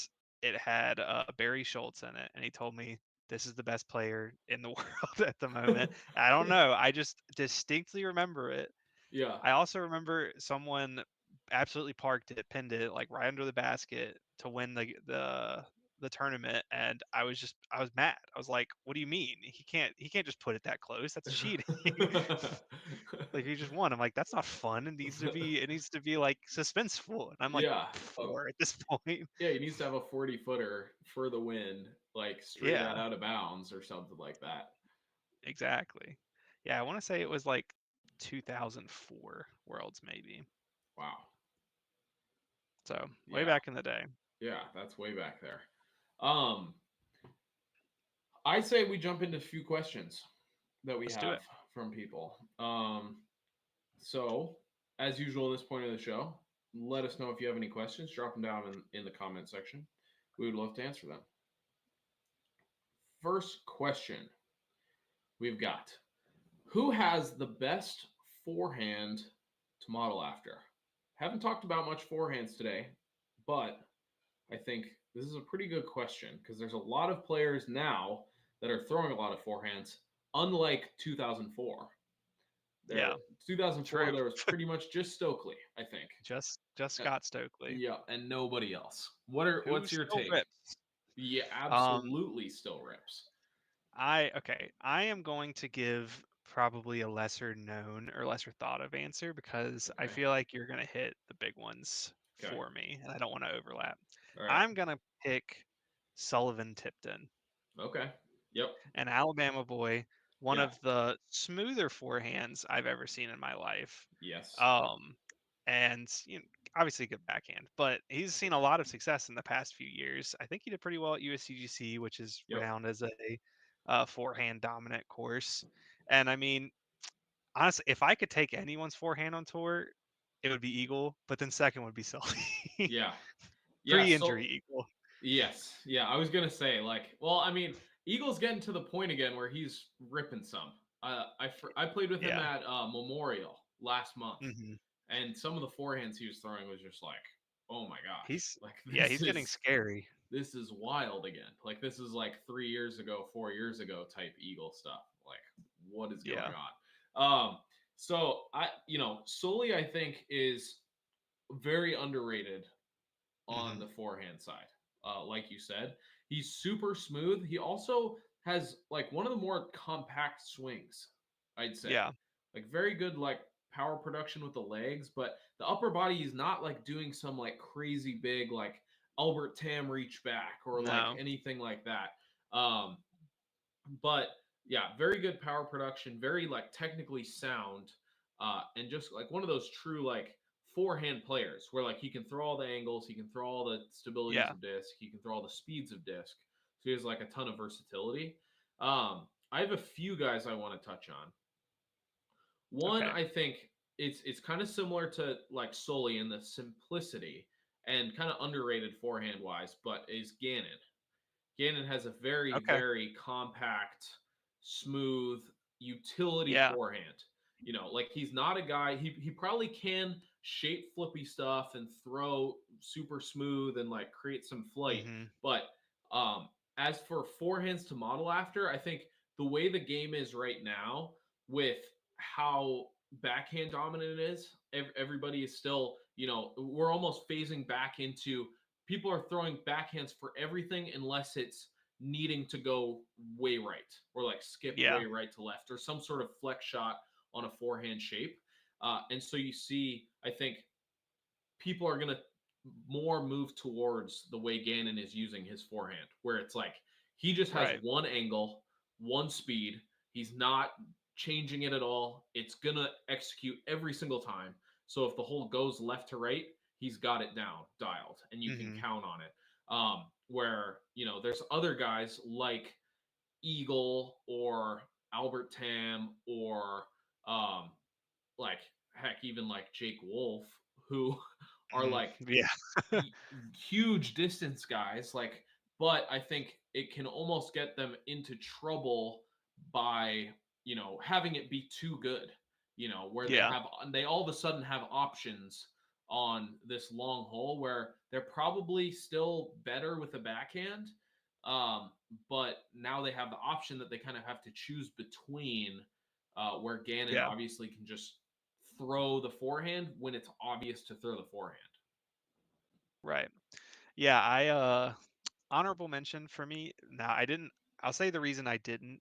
it had Barry Schultz in it, and he told me this is the best player in the world at the moment. I don't know, I just distinctly remember it. Yeah. I also remember someone absolutely parked it, pinned it like right under the basket to win the tournament, and I was mad. I was like, "What do you mean? He can't just put it that close. That's cheating." Like he just won. I'm like, "That's not fun. It needs to be like suspenseful." And I'm like Yeah. 4 at this point. Yeah, he needs to have a 40-footer for the win, like straight Yeah, out of bounds or something like that. exactly. Yeah, I want to say it was like 2004 Worlds maybe. Wow. So, way Yeah. back in the day. Yeah, that's way back there. Um, I say we jump into a few questions that we Let's do have it. from people. So as usual, at this point of the show, let us know if you have any questions. Drop them down in the comment section. We would love to answer them. First question we've got: who has the best forehand to model after? Haven't talked about much forehands today, but I think this is a pretty good question because there's a lot of players now that are throwing a lot of forehands, unlike 2004. There, Yeah, 2004, true. there was pretty much just Stokely, I think. Just Uh, Scott Stokely, yeah, and nobody else. who What's your still take? rips. Yeah, Um, absolutely still rips. I am going to give probably a lesser known or lesser thought of answer because I Okay. feel like you're gonna hit the big ones Okay. for me, and I don't want to overlap. All right. I'm gonna pick Sullivan Tipton, Okay. Yep. an Alabama boy, one Yeah. of the smoother forehands I've ever seen in my life. Yes. Um, and obviously a good backhand, but he's seen a lot of success in the past few years. I think he did pretty well at USCGC, which is Yep. renowned as a forehand dominant course. And I mean, honestly, if I could take anyone's forehand on tour, it would be Eagle, but then second would be Sully. Yeah. Yeah. So Pre-injury Eagle. yes. Yeah. I was gonna say like, well, I mean, Eagle's getting to the point again where he's ripping some. I played with him Yeah. at Memorial last month, hmm and some of the forehands he was throwing was just like, oh my gosh, He's like yeah, he's getting scary. this is wild again. Like this is like 3 years ago, 4 years ago type Eagle stuff. Like what is going Yeah. on? So Sully I think is very underrated on hmm the forehand side. Like you said, he's super smooth. He also has like one of the more compact swings, I'd say. Yeah. Like very good like power production with the legs, but the upper body is not like doing some like crazy big like Albert Tam reach back or like No. anything like that. Um, but yeah, very good power production, very like technically sound, and just like one of those true like forehand players where like he can throw all the angles, he can throw all the stabilities Yeah. of disc, he can throw all the speeds of disc. So he has like a ton of versatility. I have a few guys I want to touch on. One, Okay. I think it's kind of similar to like Sully in the simplicity and kind of underrated forehand wise, but is Gannon. Gannon has a very, Okay. very compact, smooth, utility Yeah. forehand. Like he's not a guy, he probably can shape flippy stuff and throw super smooth and like create some flight. hmm But as for forehands to model after, I think the way the game is right now with how backhand dominant it is, everybody is still, we're almost phasing back into people are throwing backhands for everything unless it's needing to go way right or like skip Yeah. way right to left or some sort of flex shot on a forehand shape. And so you see, I think people are going to more move towards the way Gannon is using his forehand, where it's like he just has Right. one angle, one speed. He's not changing it at all. It's going to execute every single time. So if the hole goes left to right, he's got it down, dialed, and you can hmm count on it. Where, there's other guys like Eagle or Albert Tam or um, like heck, even like Jake Wolf, who are like Yeah. huge distance guys. Like, but I think it can almost get them into trouble by having it be too good. Where Yeah. they all of a sudden have options on this long hole where they're probably still better with a backhand. Um, but now they have the option that they kind of have to choose between, where Gannon Yeah. obviously can just throw the forehand when it's obvious to throw the forehand. Right. Yeah, honorable mention for me. Now, I'll say the reason I didn't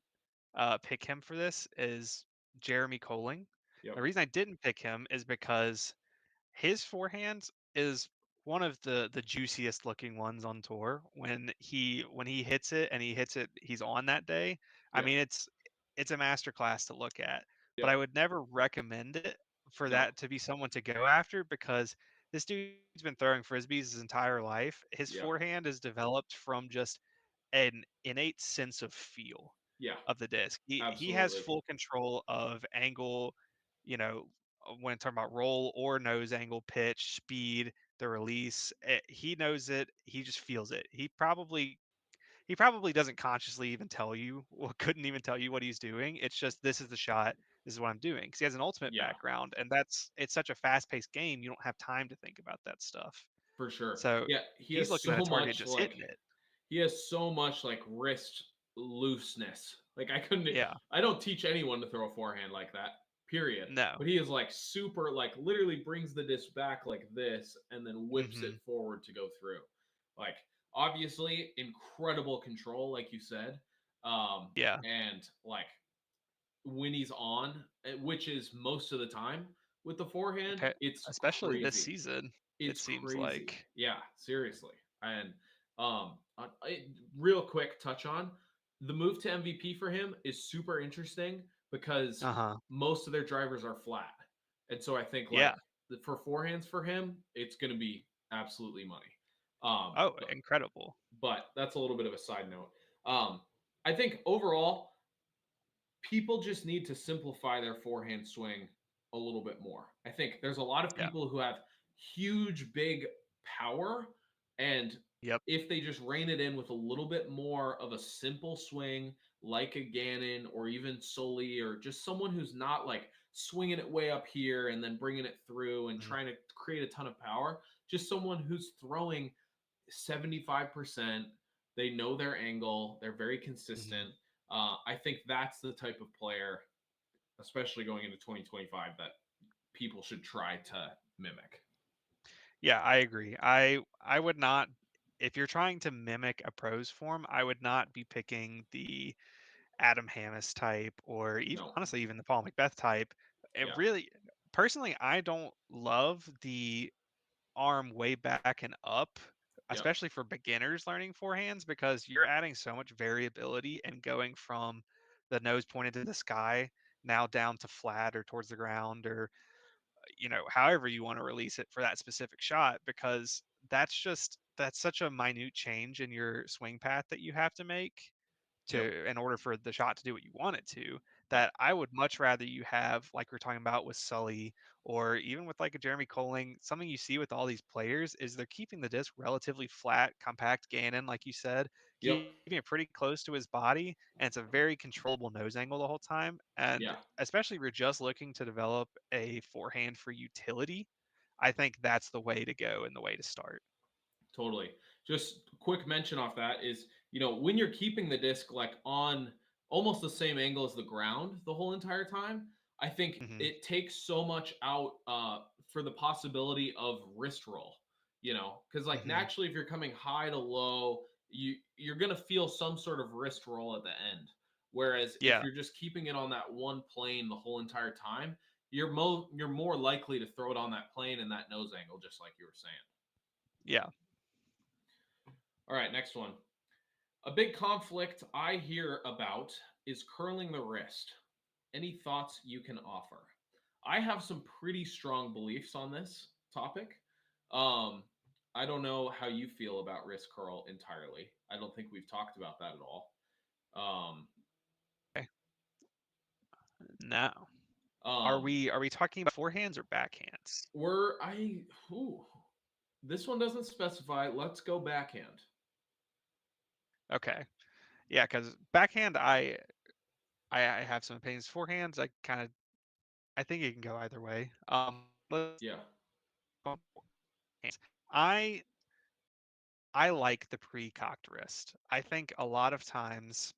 pick him for this is Jeremy Colling. The Yep. reason I didn't pick him is because his forehand is one of the juiciest looking ones on tour. When he hits it and he hits it, he's on that day. I Yeah. mean, it's a masterclass to look at. But Yep. I would never recommend it for No. that to be someone to go after because this dude's been throwing frisbees his entire life. His Yeah. forehand is developed from just an innate sense of feel Yeah. of the disc. He has Absolutely. full control of angle, you know, when talking about roll or nose angle, pitch, speed, the release. He knows it. He just feels it. He probably doesn't consciously even tell you, or couldn't even tell you what he's doing. It's just this is the shot. This is what I'm doing. Because he has an ultimate Yeah. background, and it's such a fast-paced game. You don't have time to think about that stuff. For sure. So Yeah. he's looking at a target just hitting it. He has so much like wrist looseness. Like I couldn't. Yeah. I don't teach anyone to throw a forehand like that. Period. No. But he is like super, like literally brings the disc back like this and then whips it Hmm. forward to go through. Like obviously incredible control, like you said. Yeah. And like when he's on, which is most of the time with the forehand, Okay. it's Especially this crazy. season, it It's seems crazy. like. Yeah, seriously. And real quick touch on the move to MVP for him is super interesting because Uh-huh. most of their drivers are flat. And so I think like Yeah. for forehands for him, it's going to be absolutely money. Oh, But, incredible. that's a little bit of a side note. Um, I think overall people just need to simplify their forehand swing a little bit more. I think there's a lot of Yeah. people who have huge, big power, and Yep. if they just rein it in with a little bit more of a simple swing, like a Gannon or even Sully, or just someone who's not like swinging it way up here and then bringing it through and Mhm. trying to create a ton of power, just someone who's throwing 75%. They know their angle, they're very Mhm. consistent. I think that's the type of player, especially going into 2025, that people should try to mimic. Yeah, I agree. I would not, if you're trying to mimic a pros form, I would not be picking the Adam Hammis type or even No. honestly even the Paul Macbeth type. It Yeah. really personally I don't love the arm way back and up, Yep. especially for beginners learning forehands because you're adding so much variability and going from the nose pointed to the sky now down to flat or towards the ground or however you want to release it for that specific shot because that's such a minute change in your swing path that you have to make Yep. to in order for the shot to do what you want it to, Yep. that I would much rather you have like we're talking about with Sully or even with like a Jeremy Colling. Something you see with all these players is they're keeping the disc relatively flat, compact Gannon, like you said, Yep. keeping it pretty close to his body, and it's a very controllable nose angle the whole time. And Yeah. especially if you're just looking to develop a forehand for utility, I think that's the way to go and the way to start. Totally. Just quick mention off that is, when you're keeping the disc like on almost the same angle as the ground the whole entire time, I think Hmm. it takes so much out for the possibility of wrist roll. Because like Hmm. naturally, if you're coming high to low, you're gonna feel some sort of wrist roll at the end. Whereas if Yeah. you're just keeping it on that one plane the whole entire time, you're more likely to throw it on that plane and that nose angle, just like you were saying. Yeah. All right, next one. A big conflict I hear about is curling the wrist. Any thoughts you can offer? I have some pretty strong beliefs on this topic. Um, I don't know how you feel about wrist curl entirely. I don't think we've talked about that at all. Um, are we talking about forehands or backhands? we're I ooh, this one doesn't specify. Let's go backhand. Okay. Yeah, because backhand, I have some opinions. Forehands, I think it can go either way. Let's Yeah, go forehands. I I like the pre-cocked wrist. I think a lot of times,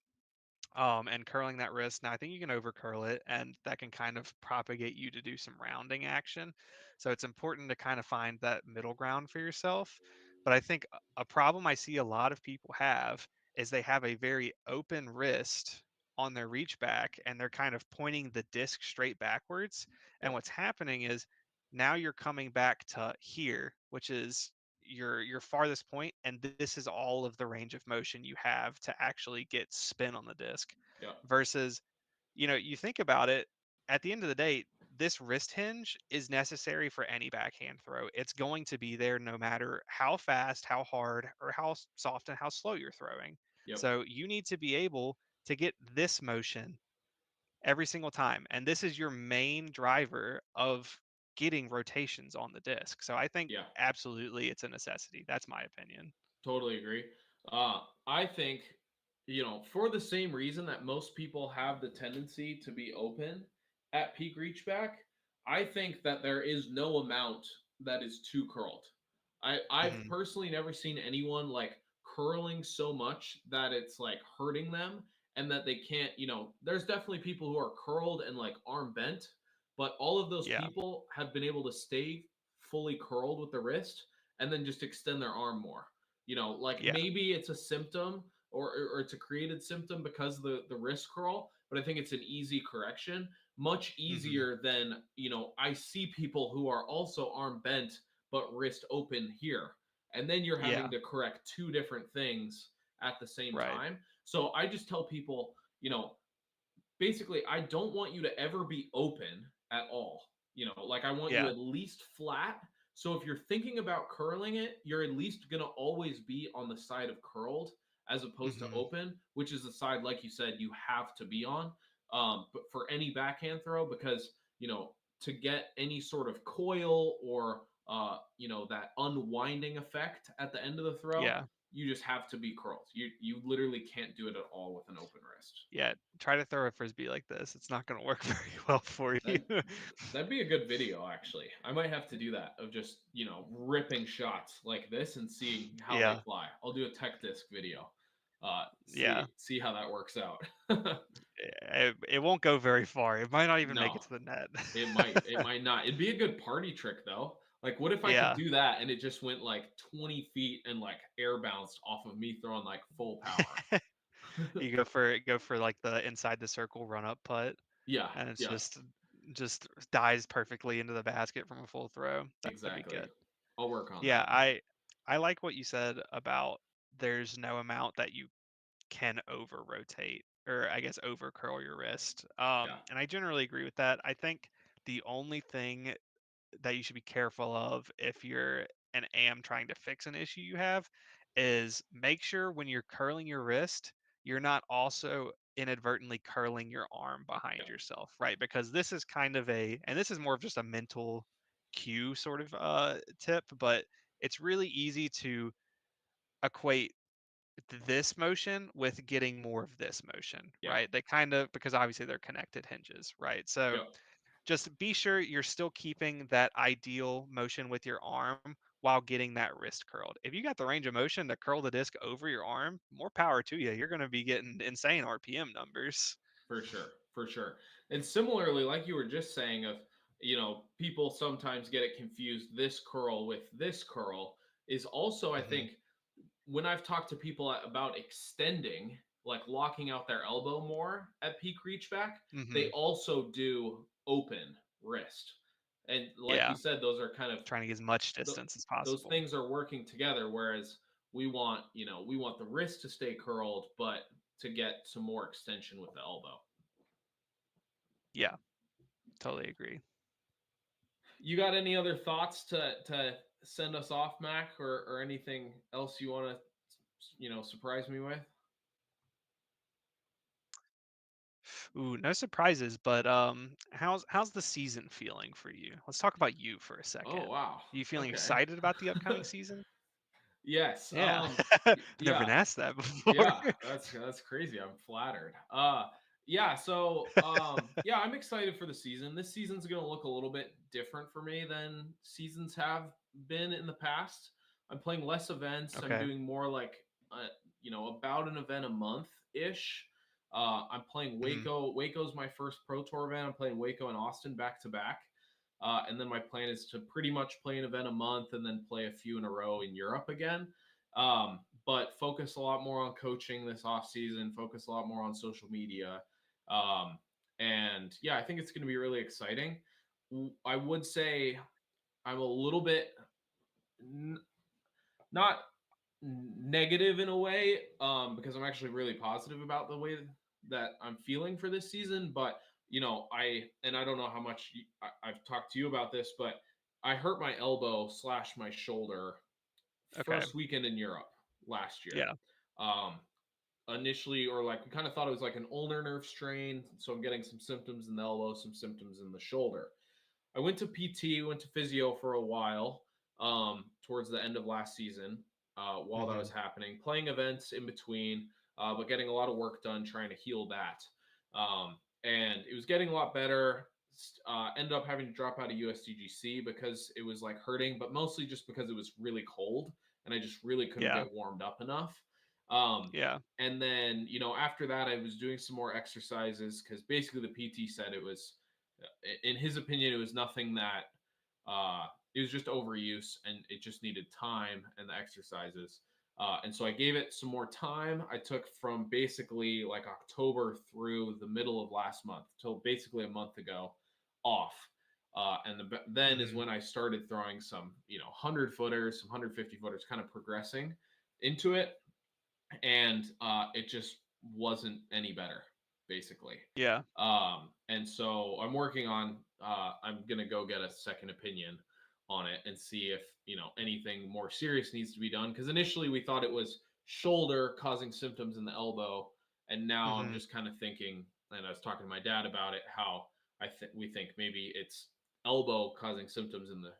and curling that wrist. Now, I think you can over curl it, and that can kind of propagate you to do some rounding action. So it's important to kind of find that middle ground for yourself. But I think a problem I see a lot of people have is they have a very open wrist on their reach back, and they're kind of pointing the disc straight backwards. And yep, what's happening is now you're coming back to here, which is your farthest point, and this is all of the range of motion you have to actually get spin on the disc yep, versus, you think about it, at the end of the day, this wrist hinge is necessary for any backhand throw. It's going to be there no matter how fast, how hard, or how soft and how slow you're throwing. yep, So you need to be able to get this motion every single time. And this is your main driver of getting rotations on the disc. So I think yeah. absolutely it's a necessity. That's my opinion. Totally agree. I think, for the same reason that most people have the tendency to be open at peak reach back, I think that there is no amount that is too curled. I've Hmm. personally never seen anyone like curling so much that it's like hurting them and that they can't, there's definitely people who are curled and like arm bent, but all of those Yeah. people have been able to stay fully curled with the wrist and then just extend their arm more. Like Yeah. maybe it's a symptom or it's a created symptom because of the wrist curl, but I think it's an easy correction, much Hmm. easier than, I see people who are also arm bent but wrist open here. And then you're having Yeah. to correct two different things at the same Right. time. So I just tell people, basically, I don't want you to ever be open at all. Like I want you Yeah. at least flat. So if you're thinking about curling it, you're at least going to always be on the side of curled as opposed to Hmm. open, which is the side, like you said, you have to be on. But for any backhand throw, because, to get any sort of coil or, that unwinding effect at the end of the throw, Yeah. you just have to be curled. You literally can't do it at all with an open wrist. Yeah. Try to throw a frisbee like this. It's not going to work very well for you. That that'd be a good video, actually. I might have to do that of just, ripping shots like this and seeing how they Yeah. fly. I'll do a tech disc video. Yeah. See how that works out. It won't go very far. It might not even make No, it to the net. it might not. It'd be a good party trick though. Like, what if I could Yeah. do that and it just went like 20 feet and like air bounced off of me throwing like full power? You go for like the inside the circle run up putt, Yeah, and it's yeah, just dies perfectly into the basket from a full throw. That'd be exactly. good. I'll work on Yeah, that. I like what you said about there's no amount that you can over rotate, or I guess over curl your wrist. Yeah, And I generally agree with that. I think the only thing that you should be careful of if you're an AM trying to fix an issue you have is make sure when you're curling your wrist, you're not also inadvertently curling your arm behind yeah, yourself, right? Because this is kind of and this is more of just a mental cue sort of tip, but it's really easy to equate this motion with getting more of this motion, yeah, right? They kind of, because obviously they're connected hinges, right? So yeah, just be sure you're still keeping that ideal motion with your arm while getting that wrist curled. If you got the range of motion to curl the disc over your arm, more power to you. You're going to be getting insane RPM numbers. for sure, for sure. And similarly, like you were just saying, of people sometimes get it confused. This curl with this curl is also, I Hmm. think, when I've talked to people about extending, like locking out their elbow more at peak reach back, they Hmm. also do open wrist. And like you Yeah, said, those are kind of trying to get as much th- distance as those possible. things are working together. Whereas we want the wrist to stay curled, but to get some more extension with the elbow. Yeah, totally agree. You got any other thoughts to send us off, Mac, or anything else you want to surprise me with? Ooh, no surprises, but how's the season feeling for you? Let's talk about you for a Oh second. wow. Are you feeling Okay. excited about the upcoming season? Yes. Yeah. I've never Yeah. been asked that before. Yeah, that's crazy. I'm flattered. Yeah, so yeah, I'm excited for the season. This season's going to look a little bit different for me than seasons have been in the past. I'm playing less events. I'm Okay. doing more like about an event a month ish. I'm playing Mhm. Waco. Waco's my first pro tour event. I'm playing Waco and Austin back to back. And then my plan is to pretty much play an event a month and then play a few in a row in Europe again. But focus a lot more on coaching this off season, focus a lot more on social media. Um, and yeah, I think it's going to be really exciting. I would say I'm a little bit not negative in a way, because I'm actually really positive about the way that I'm feeling for this season. But I don't know how much I've talked to you about this, but I hurt my elbow slash my shoulder Okay. first weekend in Europe last year. Yeah. Um, Initially, or like we kind of thought it was like an ulnar nerve strain. So I'm getting some symptoms in the elbow, some symptoms in the shoulder. I went to PT, went to physio for a while, towards the end of last season, while that was Mhm. happening, playing events in between, but getting a lot of work done trying to heal that. And it was getting a lot better. Ended up having to drop out of USDGC because it was like hurting, but mostly just because it was really cold and I just really couldn't Yeah. get warmed up enough. Um, Yeah. and then, after that, I was doing some more exercises because basically the PT said it was, in his opinion, it was nothing that, it was just overuse and it just needed time and the exercises. And so I gave it some more time. I took from basically like October through the middle of last month till basically a month ago off. Then is Mhm. when I started throwing some, 100 footers, some 150 footers, kind of progressing into it. And it just wasn't any better, basically. Yeah. And so I'm working on, I'm going to go get a second opinion on it and see if, anything more serious needs to be done. Because initially we thought it was shoulder causing symptoms in the elbow. And now I'm Mhm. just kind of thinking, and I was talking to my dad about it, how we think maybe it's elbow causing symptoms in the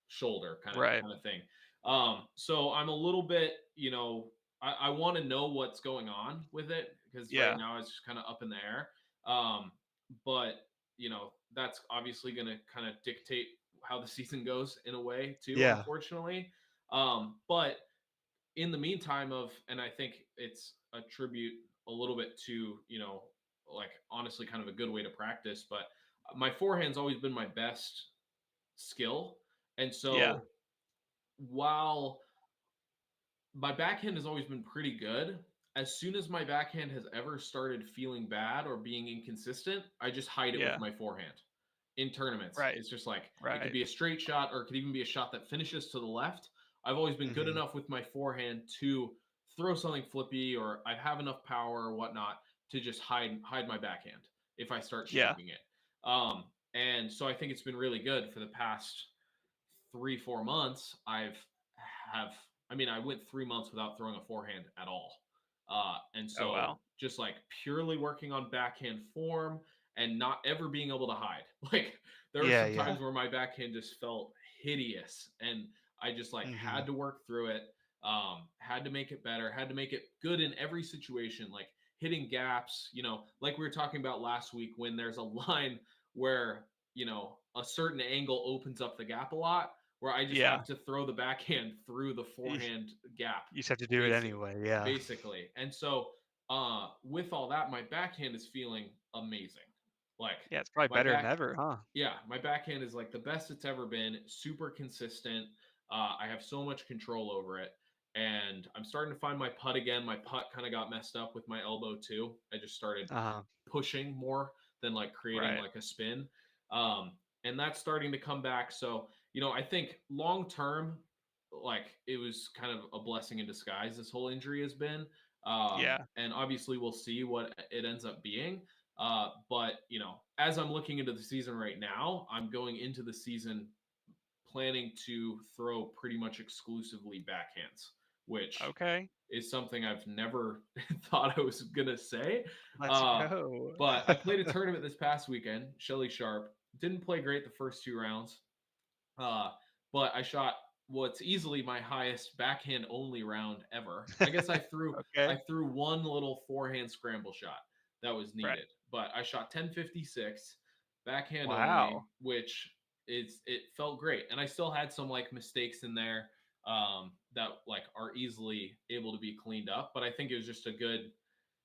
shoulder Right. kind of thing. So I'm a little bit, I want to know what's going on with it because right Yeah. now it's just kind of up in the air. Um, but that's obviously going to kind of dictate how the season goes in a way too, Yeah. unfortunately. But in the meantime and I think it's a tribute a little bit to, like honestly kind of a good way to practice, but my forehand's always been my best skill. And Yeah. so while my backhand has always been pretty good. As soon as my backhand has ever started feeling bad or being inconsistent, I just hide it with Yeah. my forehand. In tournaments, Right. it's just like it could Right. be a straight shot or it could even be a shot that finishes to the left. I've always been good Mhm. enough with my forehand to throw something flippy, or I have enough power or whatnot to just hide my backhand if I start Yeah. shaping it. And so I think it's been really good for the past 3 4 months. I went 3 months without throwing a forehand at all. And Oh, so wow. just like purely working on backhand form and not ever being able to hide. Like there were Yeah, some yeah. times where my backhand just felt hideous and I just like had Mhm. to work through it. Had to make it better, had to make it good in every situation, like hitting gaps, like we were talking about last week when there's a line where, a certain angle opens up the gap a lot where I just Yeah. have to throw the backhand through the You forehand gap, you just have to do it basic, anyway, yeah. basically. And so, with all that, my backhand is feeling amazing. Like Yeah, it's probably my better than back, ever, huh? yeah, my backhand is like the best it's ever been. Super consistent. I have so much control over it, and I'm starting to find my putt again. My putt kind of got messed up with my elbow too. I just started Uh-huh. pushing more than like creating Right. like a spin. And that's starting to come back. So, I think long term, like it was kind of a blessing in disguise, this whole injury has been. Yeah. And obviously we'll see what it ends up being. But as I'm looking into the season right now, I'm going into the season planning to throw pretty much exclusively backhands. which Okay, is something I've never thought I was gonna say. let's Uh, go. but I played a tournament this past weekend. Shelly Sharp didn't play great the first 2 rounds, uh, but I shot what's easily my highest backhand only round ever. I guess I Okay, threw one little forehand scramble shot that was right. needed, but I shot 1056 backhand only, Wow. which it felt great, and I still had some like mistakes in there that like are easily able to be cleaned up, but I think it was just a good,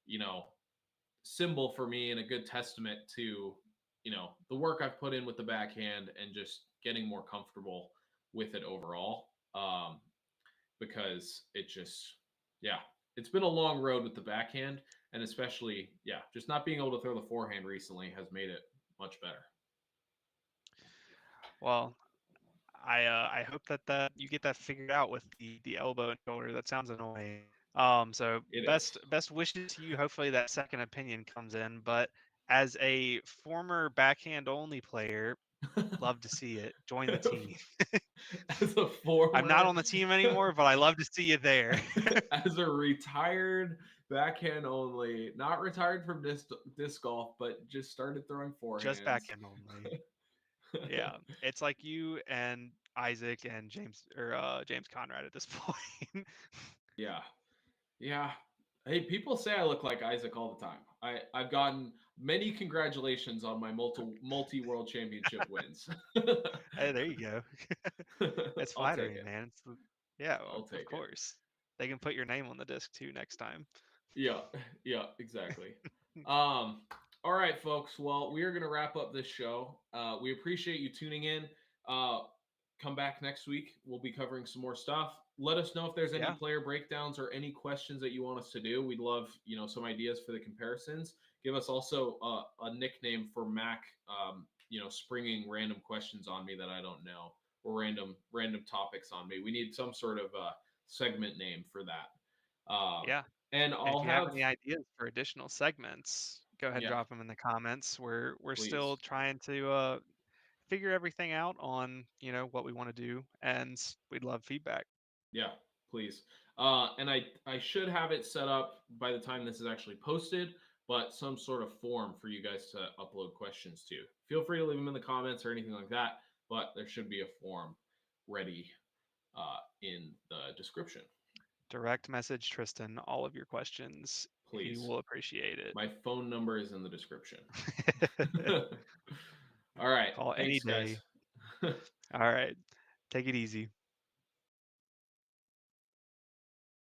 you know, symbol for me and a good testament to, the work I've put in with the backhand and just getting more comfortable with it overall. Because it just, yeah, it's been a long road with the backhand, and especially, yeah, just not being able to throw the forehand recently has made it much better. Well, I hope that you get that figured out with the elbow and shoulder. That sounds annoying. So It is. best wishes to you. Hopefully that second opinion comes in. But as a former backhand only player, love to see it. Join the team. As a I'm not former on the team anymore, but I love to see you there. as a retired backhand only, not retired from disc golf, but just started throwing Just forehands. backhand only. Yeah, it's like you and Isaac and James Conrad at this point. Yeah. Yeah. Hey, people say I look like Isaac all the time. I've gotten many congratulations on my multi world championship wins. Hey, there you go. It's I'll take flattering, it. man. Yeah, I'll of take it. course. They can put your name on the disc too next time. Yeah, yeah, exactly. Um, all right, folks. Well, we are going to wrap up this show. We appreciate you tuning in. Uh, come back next week. We'll be covering some more stuff. Let us know if there's any Yeah, player breakdowns or any questions that you want us to do. We'd love, some ideas for the comparisons. Give us also a nickname for Mac. Springing random questions on me that I don't know, or random topics on me. We need some sort of segment name for that. yeah. And And I'll if you have have, any ideas for additional segments, go ahead and yeah, drop them in the comments. We're please. still trying to figure everything out on, what we want to do, and we'd love feedback. Yeah, please. And I should have it set up by the time this is actually posted, but some sort of form for you guys to upload questions to. Feel free to leave them in the comments or anything like that, but there should be a form ready in the description. Direct message Tristan all of your questions. He Please. will appreciate it. My phone number is in the description. All right. Call any Thanks, guys. day. All right. Take it easy.